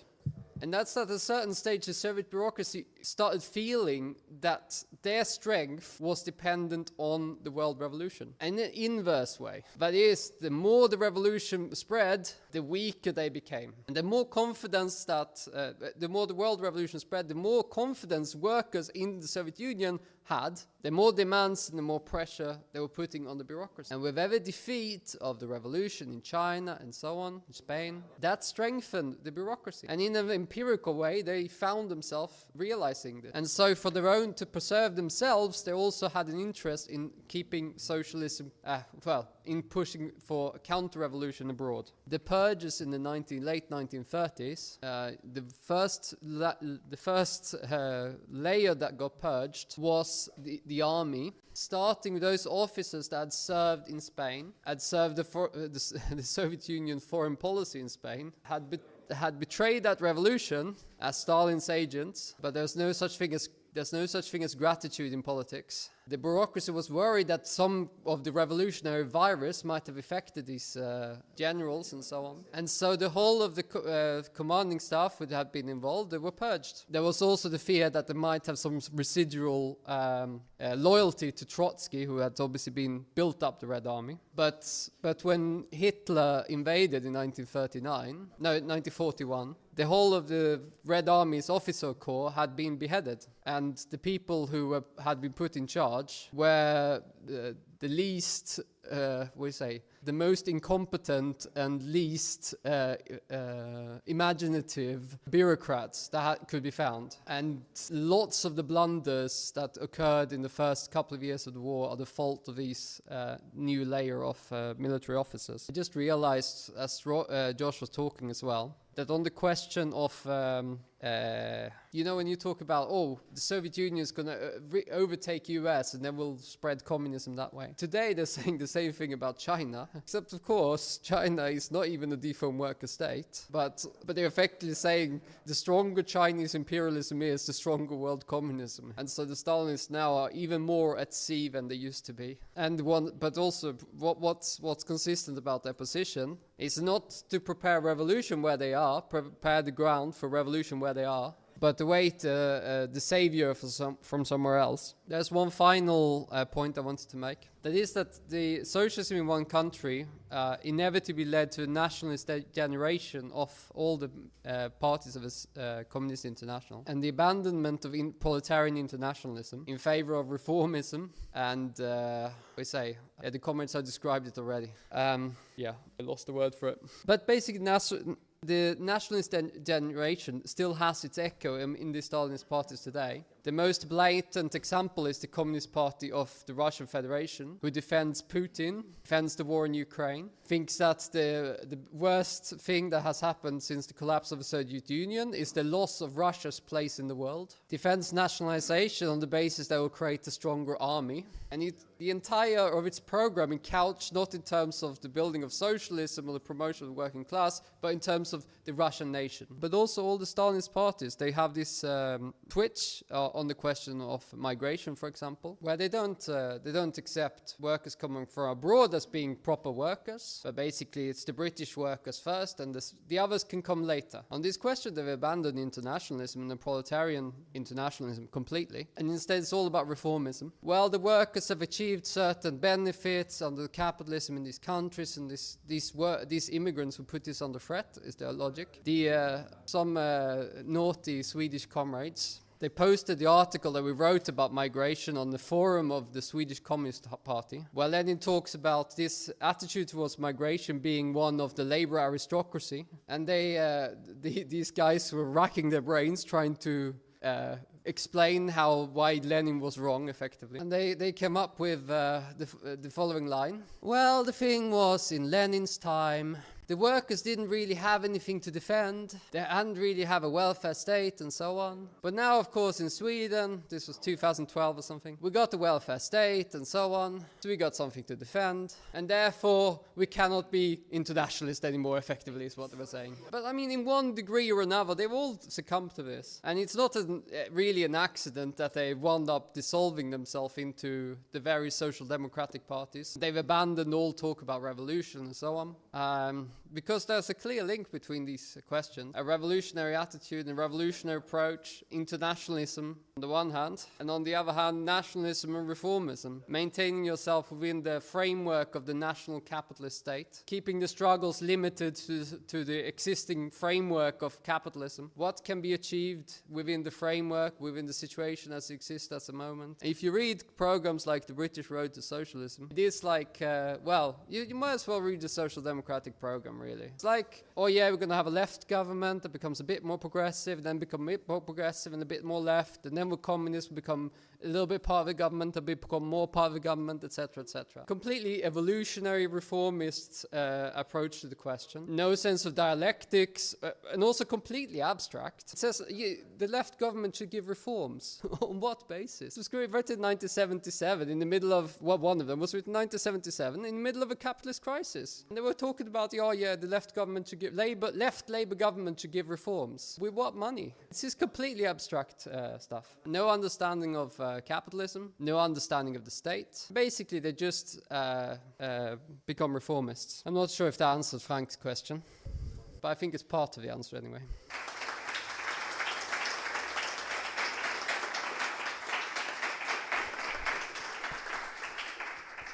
And that's that at a certain stage the Soviet bureaucracy started feeling that their strength was dependent on the world revolution. In an inverse way. That is, the more the revolution spread, the weaker they became. And the more confidence the more the world revolution spread, the more confidence workers in the Soviet Union had, the more demands and the more pressure they were putting on the bureaucracy. And with every defeat of the revolution in China and so on, in Spain, that strengthened the bureaucracy. And in an empirical way, they found themselves realizing this. And so to preserve themselves, they also had an interest in keeping socialism, in pushing for a counter-revolution abroad. The purges in the late 1930s, the first layer that got purged was the army, starting with those officers that had served in Spain, had served the Soviet Union foreign policy in Spain, had betrayed that revolution as Stalin's agents, but there's no such thing as gratitude in politics. the bureaucracy was worried that some of the revolutionary virus might have affected these generals and so on. And so the whole of the commanding staff would have been involved, they were purged. There was also the fear that they might have some residual loyalty to Trotsky, who had obviously been built up the Red Army. But when Hitler invaded in 1941, the whole of the Red Army's officer corps had been beheaded, and the people who had been put in charge were the least, the most incompetent and least imaginative bureaucrats that could be found. And lots of the blunders that occurred in the first couple of years of the war are the fault of these new layer of military officers. I just realized, as Josh was talking as well, that on the question of, when you talk about, the Soviet Union is going to overtake US and then we'll spread communism that way. Today they're saying the same thing about China, except of course China is not even a deformed worker state, but they're effectively saying the stronger Chinese imperialism is, the stronger world communism. And so the Stalinists now are even more at sea than they used to be. But also what's consistent about their position is not to prepare revolution where they are, prepare the ground for revolution where they are, but to wait the savior from somewhere else. There's one final point I wanted to make. That is that the socialism in one country inevitably led to a nationalist generation of all the parties of a communist international, and the abandonment of proletarian internationalism in favor of reformism and, the comrades have described it already. I lost the word for it. But basically, the nationalist generation still has its echo in the Stalinist parties today. The most blatant example is the Communist Party of the Russian Federation, who defends Putin, defends the war in Ukraine, thinks that the worst thing that has happened since the collapse of the Soviet Union is the loss of Russia's place in the world, defends nationalization on the basis that will create a stronger army, and the entire of its programming couched not in terms of the building of socialism or the promotion of the working class, but in terms of the Russian nation. But also all the Stalinist parties, they have this twitch on the question of migration, for example, where they don't accept workers coming from abroad as being proper workers, but basically it's the British workers first and the others can come later. On this question they've abandoned internationalism and the proletarian internationalism completely, and instead it's all about reformism. Well, the workers have achieved certain benefits under capitalism in these countries, and these immigrants who put this under threat is their logic. Some naughty Swedish comrades, they posted the article that we wrote about migration on the forum of the Swedish Communist Party. Well, Lenin talks about this attitude towards migration being one of the labor aristocracy, and these guys were racking their brains trying to explain why Lenin was wrong, effectively. And they came up with the following line. Well, the thing was, in Lenin's time, the workers didn't really have anything to defend. They hadn't really have a welfare state and so on. But now, of course, in Sweden, this was 2012 or something, we got the welfare state and so on. So we got something to defend. And therefore, we cannot be internationalist anymore, effectively, is what they were saying. But I mean, in one degree or another, they've all succumbed to this. And it's not really an accident that they wound up dissolving themselves into the various social democratic parties. They've abandoned all talk about revolution and so on. Because there's a clear link between these questions. A revolutionary attitude and revolutionary approach, internationalism on the one hand, and on the other hand, nationalism and reformism. Maintaining yourself within the framework of the national capitalist state, keeping the struggles limited to the existing framework of capitalism. What can be achieved within the framework, within the situation as it exists at the moment. If you read programs like The British Road to Socialism, it is like, you might as well read the Social Democratic program, really. It's like, we're going to have a left government that becomes a bit more progressive, then become a bit more progressive and a bit more left, and then communists will become a little bit part of the government, a bit become more part of the government, etc., etc. Completely evolutionary reformist approach to the question. No sense of dialectics, and also completely abstract. It says the left government should give reforms. On what basis? It was written in 1977, in the middle of, one of them was written in 1977, in the middle of a capitalist crisis. And they were talking about, yeah, the left government should give left Labour government should give reforms. With what money? This is completely abstract stuff. No understanding of capitalism, no understanding of the state. Basically, they just become reformists. I'm not sure if that answers Frank's question, but I think it's part of the answer anyway.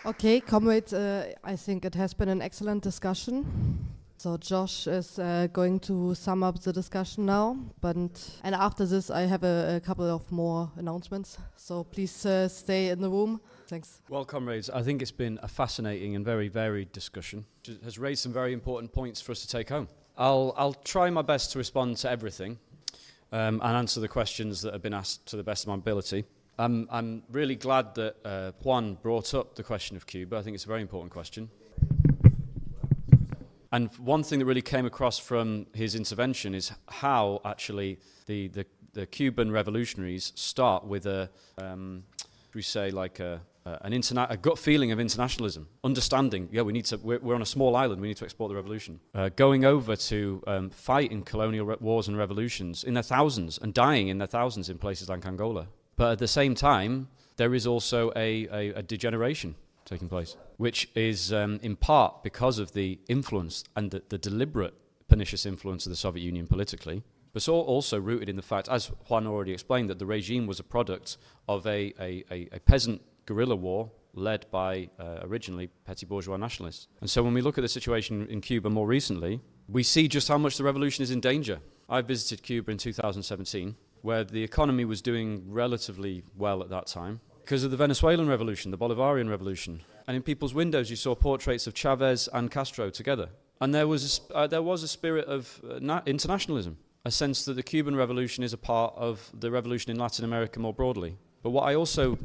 Okay, comrades, I think it has been an excellent discussion. So Josh is going to sum up the discussion now, and after this I have a couple of more announcements. So please stay in the room. Thanks. Well, comrades, I think it's been a fascinating and very varied discussion. It has raised some very important points for us to take home. I'll try my best to respond to everything and answer the questions that have been asked to the best of my ability. I'm really glad that Juan brought up the question of Cuba. I think it's a very important question. And one thing that really came across from his intervention is how actually the Cuban revolutionaries start with a gut feeling of internationalism, understanding, we're on a small island, we need to export the revolution. Going over to fight in colonial wars and revolutions in their thousands and dying in their thousands in places like Angola. But at the same time, there is also a degeneration taking place, which is in part because of the influence and the deliberate pernicious influence of the Soviet Union politically, but also rooted in the fact, as Juan already explained, that the regime was a product of a peasant guerrilla war led by originally petty bourgeois nationalists. And so when we look at the situation in Cuba more recently, we see just how much the revolution is in danger. I visited Cuba in 2017, where the economy was doing relatively well at that time because of the Venezuelan revolution, the Bolivarian revolution. And in people's windows you saw portraits of Chavez and Castro together. And there was a spirit of internationalism, a sense that the Cuban revolution is a part of the revolution in Latin America more broadly. But what I also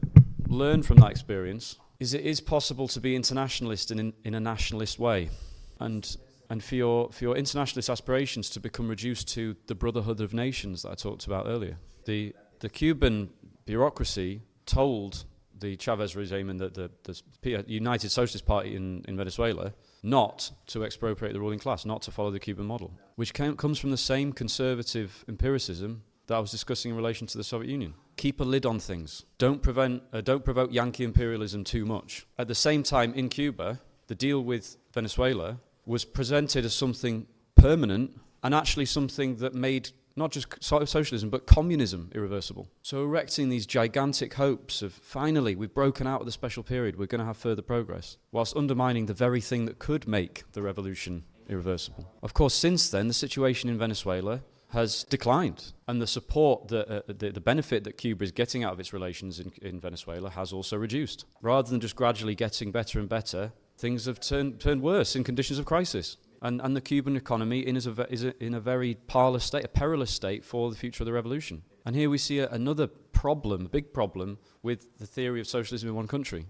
learned from that experience is it is possible to be internationalist in a nationalist way. And for your internationalist aspirations to become reduced to the brotherhood of nations that I talked about earlier. The Cuban bureaucracy told the Chavez regime and the United Socialist Party in Venezuela not to expropriate the ruling class, not to follow the Cuban model, which comes from the same conservative empiricism that I was discussing in relation to the Soviet Union. Keep a lid on things. Don't provoke Yankee imperialism too much. At the same time, in Cuba, the deal with Venezuela was presented as something permanent and actually something that made not just socialism but communism irreversible. So erecting these gigantic hopes of finally we've broken out of the special period, we're going to have further progress, whilst undermining the very thing that could make the revolution irreversible. Of course, since then, the situation in Venezuela has declined, and the support, the benefit that Cuba is getting out of its relations in Venezuela has also reduced. Rather than just gradually getting better and better, things have turned worse in conditions of crisis. And the Cuban economy is in a very perilous state for the future of the revolution. And here we see another problem, a big problem, with the theory of socialism in one country.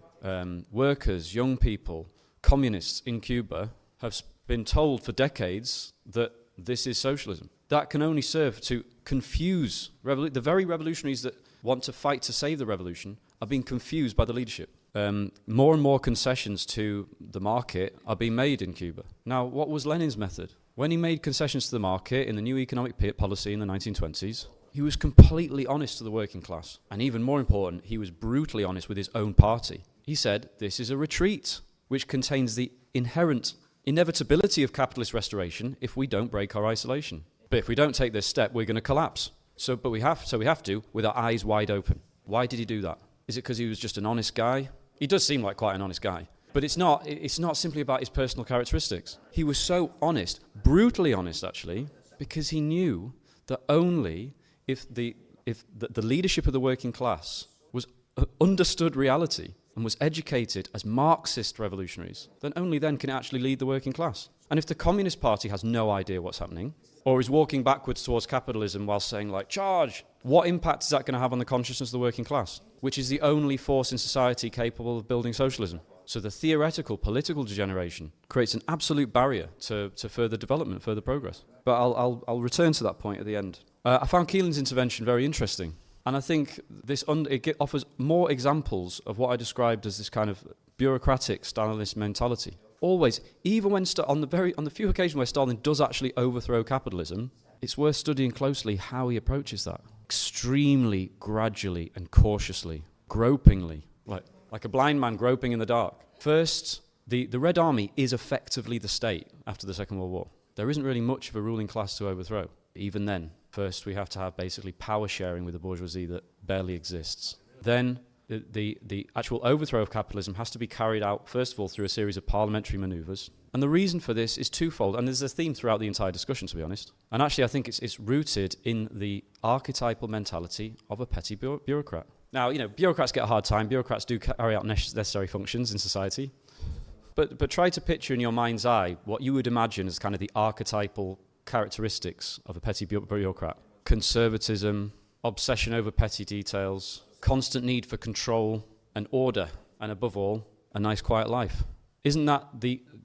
Workers, young people, communists in Cuba have been told for decades that this is socialism. That can only serve to confuse the very revolutionaries that want to fight to save the revolution are being confused by the leadership. More and more concessions to the market are being made in Cuba. Now, what was Lenin's method? When he made concessions to the market in the new economic policy in the 1920s, he was completely honest to the working class. And even more important, he was brutally honest with his own party. He said, this is a retreat, which contains the inherent inevitability of capitalist restoration if we don't break our isolation. But if we don't take this step, we're going to collapse. So we have to, with our eyes wide open. Why did he do that? Is it because he was just an honest guy? He does seem like quite an honest guy. But it's not simply about his personal characteristics. He was so honest, brutally honest actually, because he knew that only if the leadership of the working class was understood reality and was educated as Marxist revolutionaries, then only then can it actually lead the working class. And if the Communist Party has no idea what's happening, or is walking backwards towards capitalism while saying, like, charge, what impact is that going to have on the consciousness of the working class, which is the only force in society capable of building socialism? So the theoretical political degeneration creates an absolute barrier to further development, further progress. But I'll return to that point at the end. I found Keelan's intervention very interesting. And I think it offers more examples of what I described as this kind of bureaucratic Stalinist mentality. always, even when on the few occasions where Stalin does actually overthrow capitalism, it's worth studying closely how he approaches that. Extremely gradually and cautiously, gropingly, like a blind man groping in the dark. First, the Red Army is effectively the state after the Second World War. There isn't really much of a ruling class to overthrow. Even then, first we have to have basically power sharing with the bourgeoisie that barely exists. Then the actual overthrow of capitalism has to be carried out, first of all, through a series of parliamentary manoeuvres. And the reason for this is twofold, and there's a theme throughout the entire discussion, to be honest. And actually, I think it's rooted in the archetypal mentality of a petty bureaucrat. Now, bureaucrats get a hard time. Bureaucrats do carry out necessary functions in society. But try to picture in your mind's eye what you would imagine as kind of the archetypal characteristics of a petty bureaucrat. Conservatism, obsession over petty details, constant need for control and order, and above all, a nice quiet life. Isn't that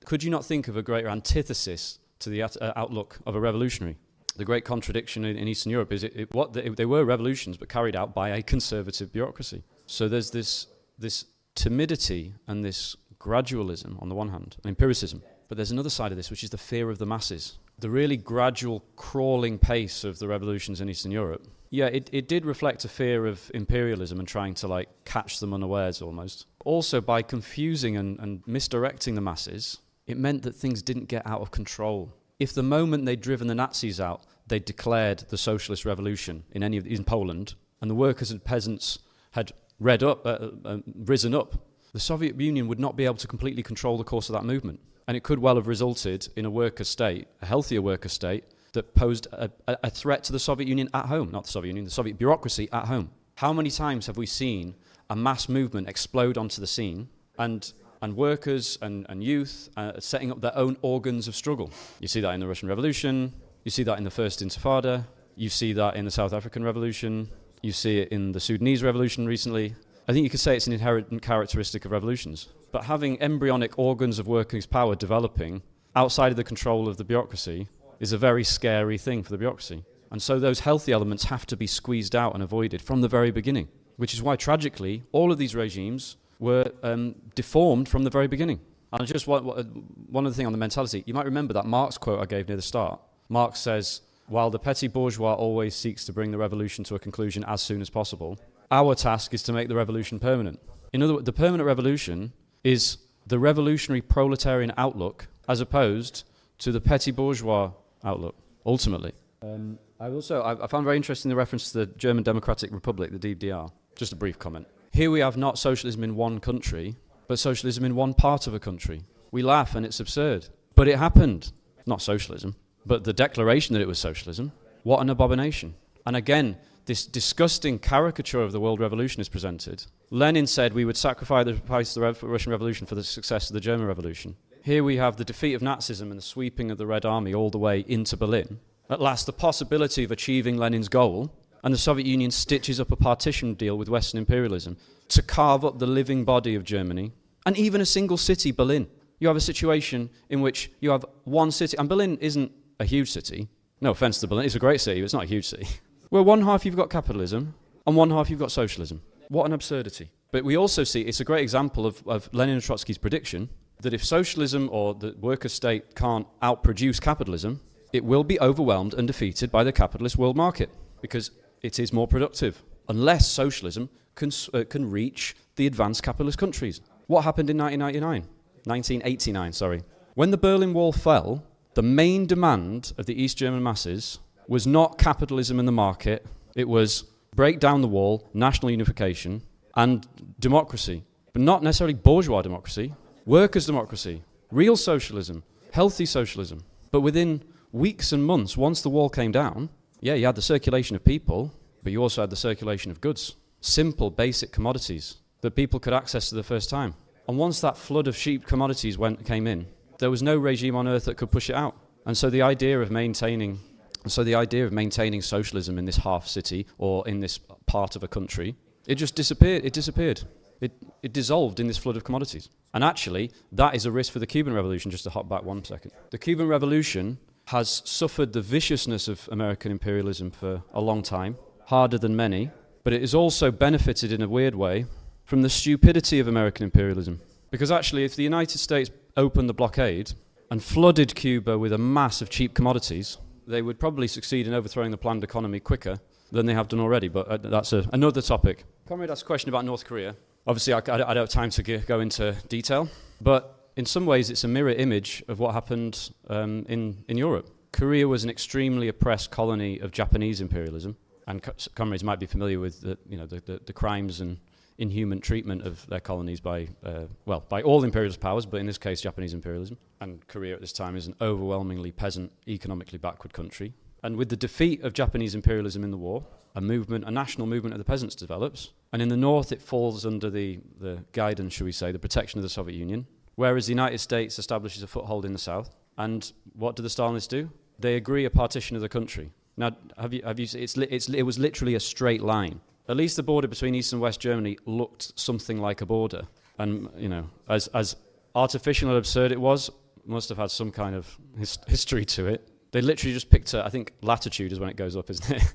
could you not think of a greater antithesis to the outlook of a revolutionary? The great contradiction in Eastern Europe is they were revolutions but carried out by a conservative bureaucracy. So there's this timidity and this gradualism on the one hand, and empiricism. But there's another side of this, which is the fear of the masses. The really gradual crawling pace of the revolutions in Eastern Europe, it did reflect a fear of imperialism and trying to catch them unawares almost. Also, by confusing and misdirecting the masses, it meant that things didn't get out of control. If the moment they'd driven the Nazis out, they declared the socialist revolution in Poland, and the workers and peasants had risen up, the Soviet Union would not be able to completely control the course of that movement. And it could well have resulted in a worker state, a healthier worker state, that posed a threat to the Soviet Union at home, not the Soviet Union, the Soviet bureaucracy at home. How many times have we seen a mass movement explode onto the scene and workers and youth setting up their own organs of struggle? You see that in the Russian Revolution, you see that in the First Intifada, you see that in the South African Revolution, you see it in the Sudanese Revolution recently. I think you could say it's an inherent characteristic of revolutions. But having embryonic organs of workers' power developing outside of the control of the bureaucracy is a very scary thing for the bureaucracy. And so those healthy elements have to be squeezed out and avoided from the very beginning, which is why, tragically, all of these regimes were deformed from the very beginning. And just one other thing on the mentality. You might remember that Marx quote I gave near the start. Marx says, while the petty bourgeois always seeks to bring the revolution to a conclusion as soon as possible, our task is to make the revolution permanent. In other words, the permanent revolution is the revolutionary proletarian outlook as opposed to the petty bourgeois outlook, ultimately. I found very interesting the reference to the German Democratic Republic, the DDR. Just a brief comment. Here we have not socialism in one country, but socialism in one part of a country. We laugh and it's absurd. But it happened. Not socialism, but the declaration that it was socialism. What an abomination. And again, this disgusting caricature of the world revolution is presented. Lenin said we would sacrifice the Russian Revolution for the success of the German Revolution. Here we have the defeat of Nazism and the sweeping of the Red Army all the way into Berlin. At last, the possibility of achieving Lenin's goal, and the Soviet Union stitches up a partition deal with Western imperialism to carve up the living body of Germany, and even a single city, Berlin. You have a situation in which you have one city, and Berlin isn't a huge city. No offense to Berlin, it's a great city, but it's not a huge city. Where one half you've got capitalism, and one half you've got socialism. What an absurdity. But we also see, it's a great example of Lenin and Trotsky's prediction, that if socialism or the worker state can't outproduce capitalism, it will be overwhelmed and defeated by the capitalist world market, because it is more productive, unless socialism can reach the advanced capitalist countries. What happened in 1989, When the Berlin Wall fell, the main demand of the East German masses was not capitalism in the market, it was break down the wall, national unification, and democracy. But not necessarily bourgeois democracy, workers' democracy, real socialism, healthy socialism. But within weeks and months, once the wall came down, you had the circulation of people, but you also had the circulation of goods. Simple, basic commodities that people could access for the first time. And once that flood of cheap commodities came in, there was no regime on earth that could push it out. And so the idea of maintaining socialism in this half city or in this part of a country, it just disappeared. It dissolved in this flood of commodities. And actually, that is a risk for the Cuban Revolution, just to hop back 1 second. The Cuban Revolution has suffered the viciousness of American imperialism for a long time, harder than many, but it has also benefited in a weird way from the stupidity of American imperialism. Because actually, if the United States opened the blockade and flooded Cuba with a mass of cheap commodities, they would probably succeed in overthrowing the planned economy quicker than they have done already, but that's another topic. Comrade asked a question about North Korea. Obviously, I don't have time to go into detail, but in some ways it's a mirror image of what happened in Europe. Korea was an extremely oppressed colony of Japanese imperialism, and comrades might be familiar with the crimes and inhuman treatment of their colonies by all imperialist powers, but in this case Japanese imperialism. And Korea at this time is an overwhelmingly peasant, economically backward country. And with the defeat of Japanese imperialism in the war, a national movement of the peasants develops. And in the north it falls under the guidance, shall we say, the protection of the Soviet Union, whereas the United States establishes a foothold in the south. And what do the Stalinists do? They agree a partition of the country. Now, have you seen, it was literally a straight line. At least the border between East and West Germany looked something like a border. And, as artificial and absurd it was, must have had some kind of history to it. They literally just picked I think latitude is when it goes up, isn't it?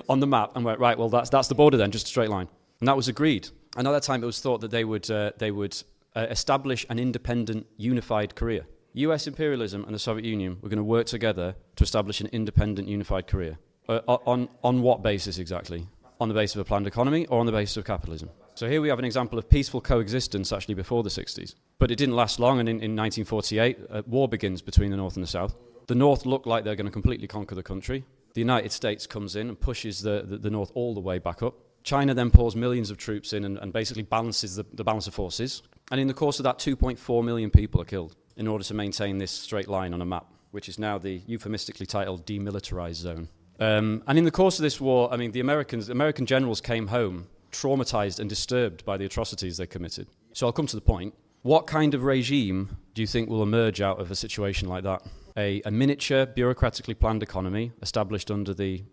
On the map, and went, right, well, that's the border then, just a straight line. And that was agreed. And at that time it was thought that they would establish an independent, unified Korea. US imperialism and the Soviet Union were going to work together to establish an independent, unified Korea. On what basis exactly? On the basis of a planned economy or on the basis of capitalism? So here we have an example of peaceful coexistence actually before the 60s. But it didn't last long, and in 1948, a war begins between the North and the South. The North look like they're going to completely conquer the country. The United States comes in and pushes the North all the way back up. China then pours millions of troops in and basically balances the balance of forces. And in the course of that, 2.4 million people are killed in order to maintain this straight line on a map, which is now the euphemistically titled demilitarized zone. And in the course of this war, I mean, the American generals came home traumatized and disturbed by the atrocities they committed. So I'll come to the point. What kind of regime do you think will emerge out of a situation like that? A miniature, bureaucratically planned economy established under the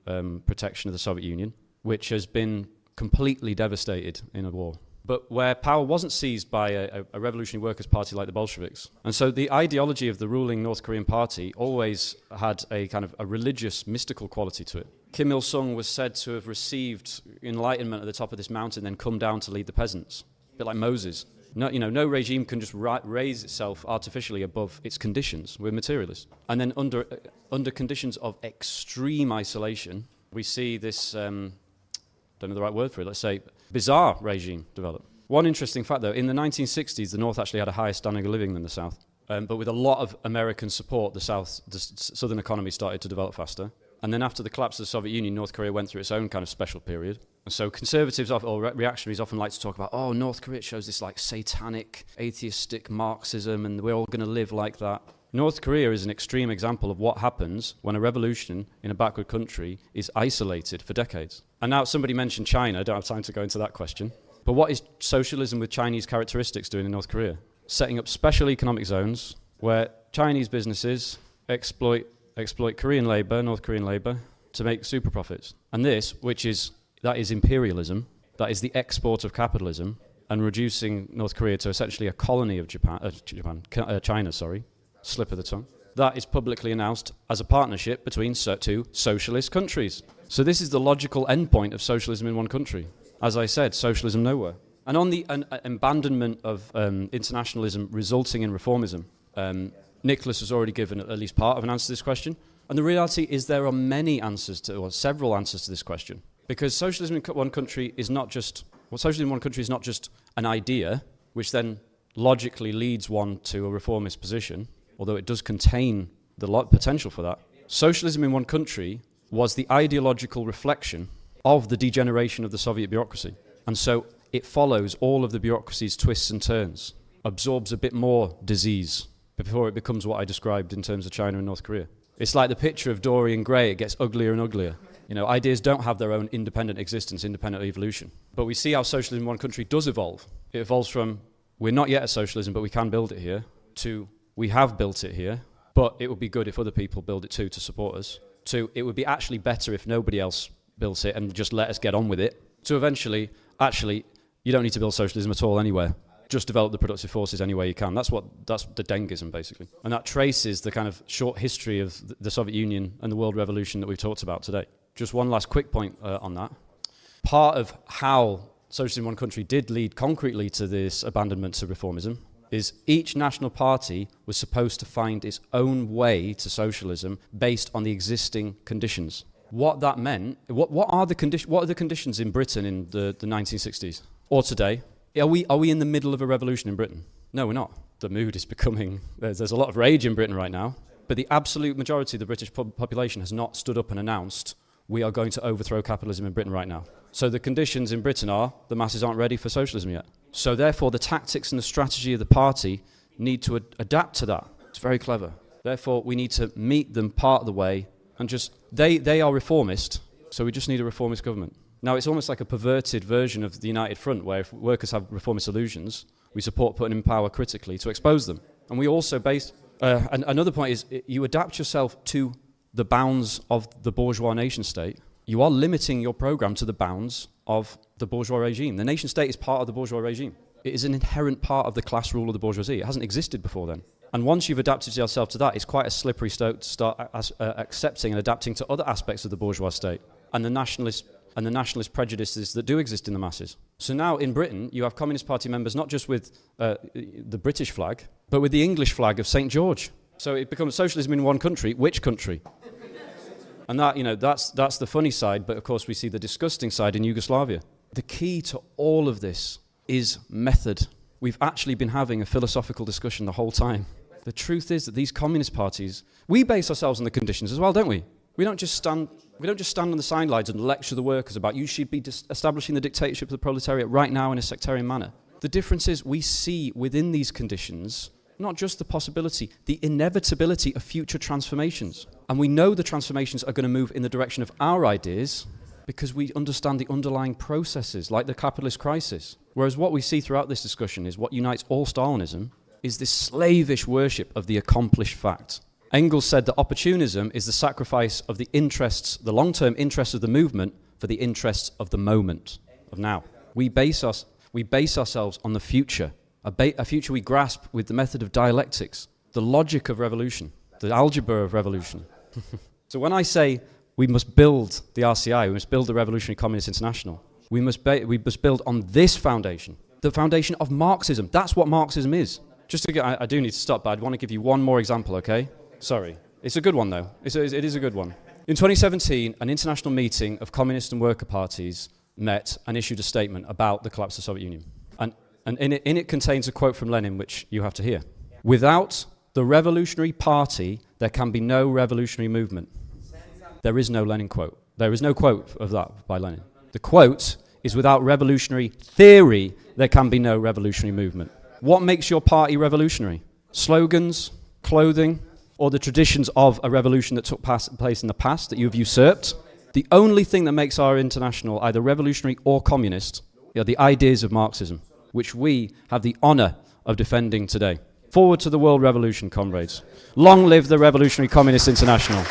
protection of the Soviet Union, which has been completely devastated in a war, but where power wasn't seized by a revolutionary workers' party like the Bolsheviks. And so the ideology of the ruling North Korean party always had a kind of a religious, mystical quality to it. Kim Il-sung was said to have received enlightenment at the top of this mountain, then come down to lead the peasants, a bit like Moses. No regime can just raise itself artificially above its conditions. We're materialists. And then under conditions of extreme isolation, we see this, don't know the right word for it, let's say, bizarre regime develop. One interesting fact, though, in the 1960s, the North actually had a higher standard of living than the South. But with a lot of American support, the southern economy started to develop faster. And then after the collapse of the Soviet Union, North Korea went through its own kind of special period. And so conservatives or reactionaries often like to talk about, North Korea shows this like satanic, atheistic Marxism, and we're all going to live like that. North Korea is an extreme example of what happens when a revolution in a backward country is isolated for decades. And now somebody mentioned China. I don't have time to go into that question. But what is socialism with Chinese characteristics doing in North Korea? Setting up special economic zones where Chinese businesses exploit Korean labor, North Korean labor, to make super profits. And that is imperialism, that is the export of capitalism, and reducing North Korea to essentially a colony of China, slip of the tongue. That is publicly announced as a partnership between two socialist countries. So this is the logical endpoint of socialism in one country. As I said, socialism nowhere. And on the abandonment of internationalism resulting in reformism, Nicholas has already given at least part of an answer to this question. And the reality is there are many answers or several answers to this question. Because socialism in one country is not just an idea, which then logically leads one to a reformist position, although it does contain the potential for that. Socialism in one country was the ideological reflection of the degeneration of the Soviet bureaucracy. And so it follows all of the bureaucracy's twists and turns, absorbs a bit more disease before it becomes what I described in terms of China and North Korea. It's like the picture of Dorian Gray. It gets uglier and uglier. Ideas don't have their own independent existence, independent evolution. But we see how socialism in one country does evolve. It evolves from, we're not yet a socialism, but we can build it here, to, we have built it here, but it would be good if other people build it too to support us, to, it would be actually better if nobody else built it and just let us get on with it, to eventually, actually, you don't need to build socialism at all anywhere. Just develop the productive forces any way you can. That's the Dengism, basically. And that traces the kind of short history of the Soviet Union and the world revolution that we've talked about today. Just one last quick point on that. Part of how socialism in one country did lead concretely to this abandonment to reformism is each national party was supposed to find its own way to socialism based on the existing conditions. What that meant, what are the conditions in Britain in the 1960s or today? Are we in the middle of a revolution in Britain? No, we're not. The mood is becoming, there's a lot of rage in Britain right now, but the absolute majority of the British population has not stood up and announced, we are going to overthrow capitalism in Britain right now. So the conditions in Britain are, the masses aren't ready for socialism yet. So therefore the tactics and the strategy of the party need to adapt to that. It's very clever. Therefore we need to meet them part of the way and just, they are reformist, so we just need a reformist government. Now it's almost like a perverted version of the United Front, where if workers have reformist illusions, we support putting in power critically to expose them. And we also base, and another point is, you adapt yourself to the bounds of the bourgeois nation state. You are limiting your program to the bounds of the bourgeois regime. The nation state is part of the bourgeois regime. It is an inherent part of the class rule of the bourgeoisie. It hasn't existed before then. And once you've adapted yourself to that, it's quite a slippery slope to start accepting and adapting to other aspects of the bourgeois state and the nationalist prejudices that do exist in the masses. So now in Britain, you have Communist Party members not just with the British flag, but with the English flag of St. George. So it becomes socialism in one country. Which country? And that, that's the funny side, but of course we see the disgusting side in Yugoslavia. The key to all of this is method. We've actually been having a philosophical discussion the whole time. The truth is that these communist parties, we base ourselves on the conditions as well, don't we? We don't just stand on the sidelines and lecture the workers about you should be establishing the dictatorship of the proletariat right now in a sectarian manner. The difference is we see within these conditions not just the possibility, the inevitability of future transformations. And we know the transformations are going to move in the direction of our ideas because we understand the underlying processes, like the capitalist crisis. Whereas what we see throughout this discussion is what unites all Stalinism is this slavish worship of the accomplished fact. Engels said that opportunism is the sacrifice of the interests, the long-term interests of the movement for the interests of the moment, of now. We base ourselves on the future, a future we grasp with the method of dialectics, the logic of revolution, the algebra of revolution. So when I say we must build the RCI, we must build the Revolutionary Communist International, we must build on this foundation, the foundation of Marxism. That's what Marxism is. Just to get, I do need to stop, but I'd want to give you one more example, okay? Sorry. It's a good one, though. It is a good one. In 2017, an international meeting of communist and worker parties met and issued a statement about the collapse of the Soviet Union. And in it contains a quote from Lenin, which you have to hear. Without the revolutionary party, there can be no revolutionary movement. There is no Lenin quote. There is no quote of that by Lenin. The quote is, without revolutionary theory, there can be no revolutionary movement. What makes your party revolutionary? Slogans, clothing, or the traditions of a revolution that took place in the past that you've usurped? The only thing that makes our international either revolutionary or communist are the ideas of Marxism, which we have the honor of defending today. Forward to the world revolution, comrades. Long live the Revolutionary Communist International.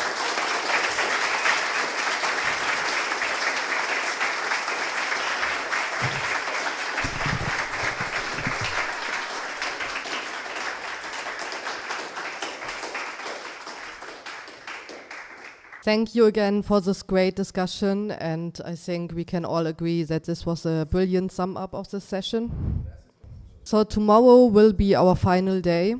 Thank you again for this great discussion, and I think we can all agree that this was a brilliant sum up of this session. So tomorrow will be our final day.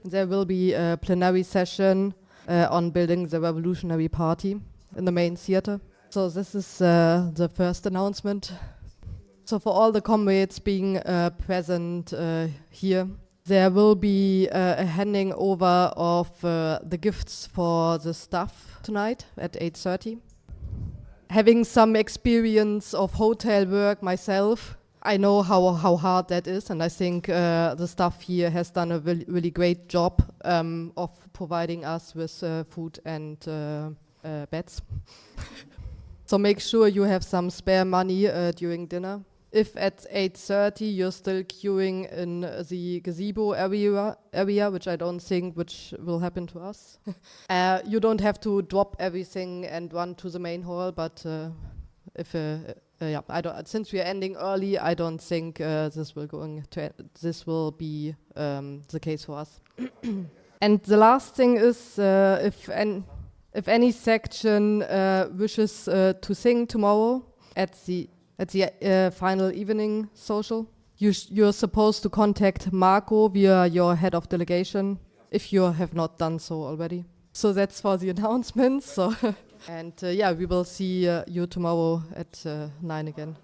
There will be a plenary session on building the Revolutionary Party in the main theater. So this is the first announcement. So for all the comrades being present here, there will be a handing over of the gifts for the staff tonight at 8:30. Having some experience of hotel work myself, I know how hard that is, and I think the staff here has done a really great job of providing us with food and beds. So make sure you have some spare money during dinner. If at 8:30 you're still queuing in the gazebo area, which I don't think which will happen to us, you don't have to drop everything and run to the main hall. But if since we are ending early, I don't think this will be the case for us. And the last thing is, if any section wishes to sing tomorrow at the final evening social, you're supposed to contact Marco via your head of delegation if you have not done so already. So that's for the announcements. So and yeah, we will see you tomorrow at 9 again.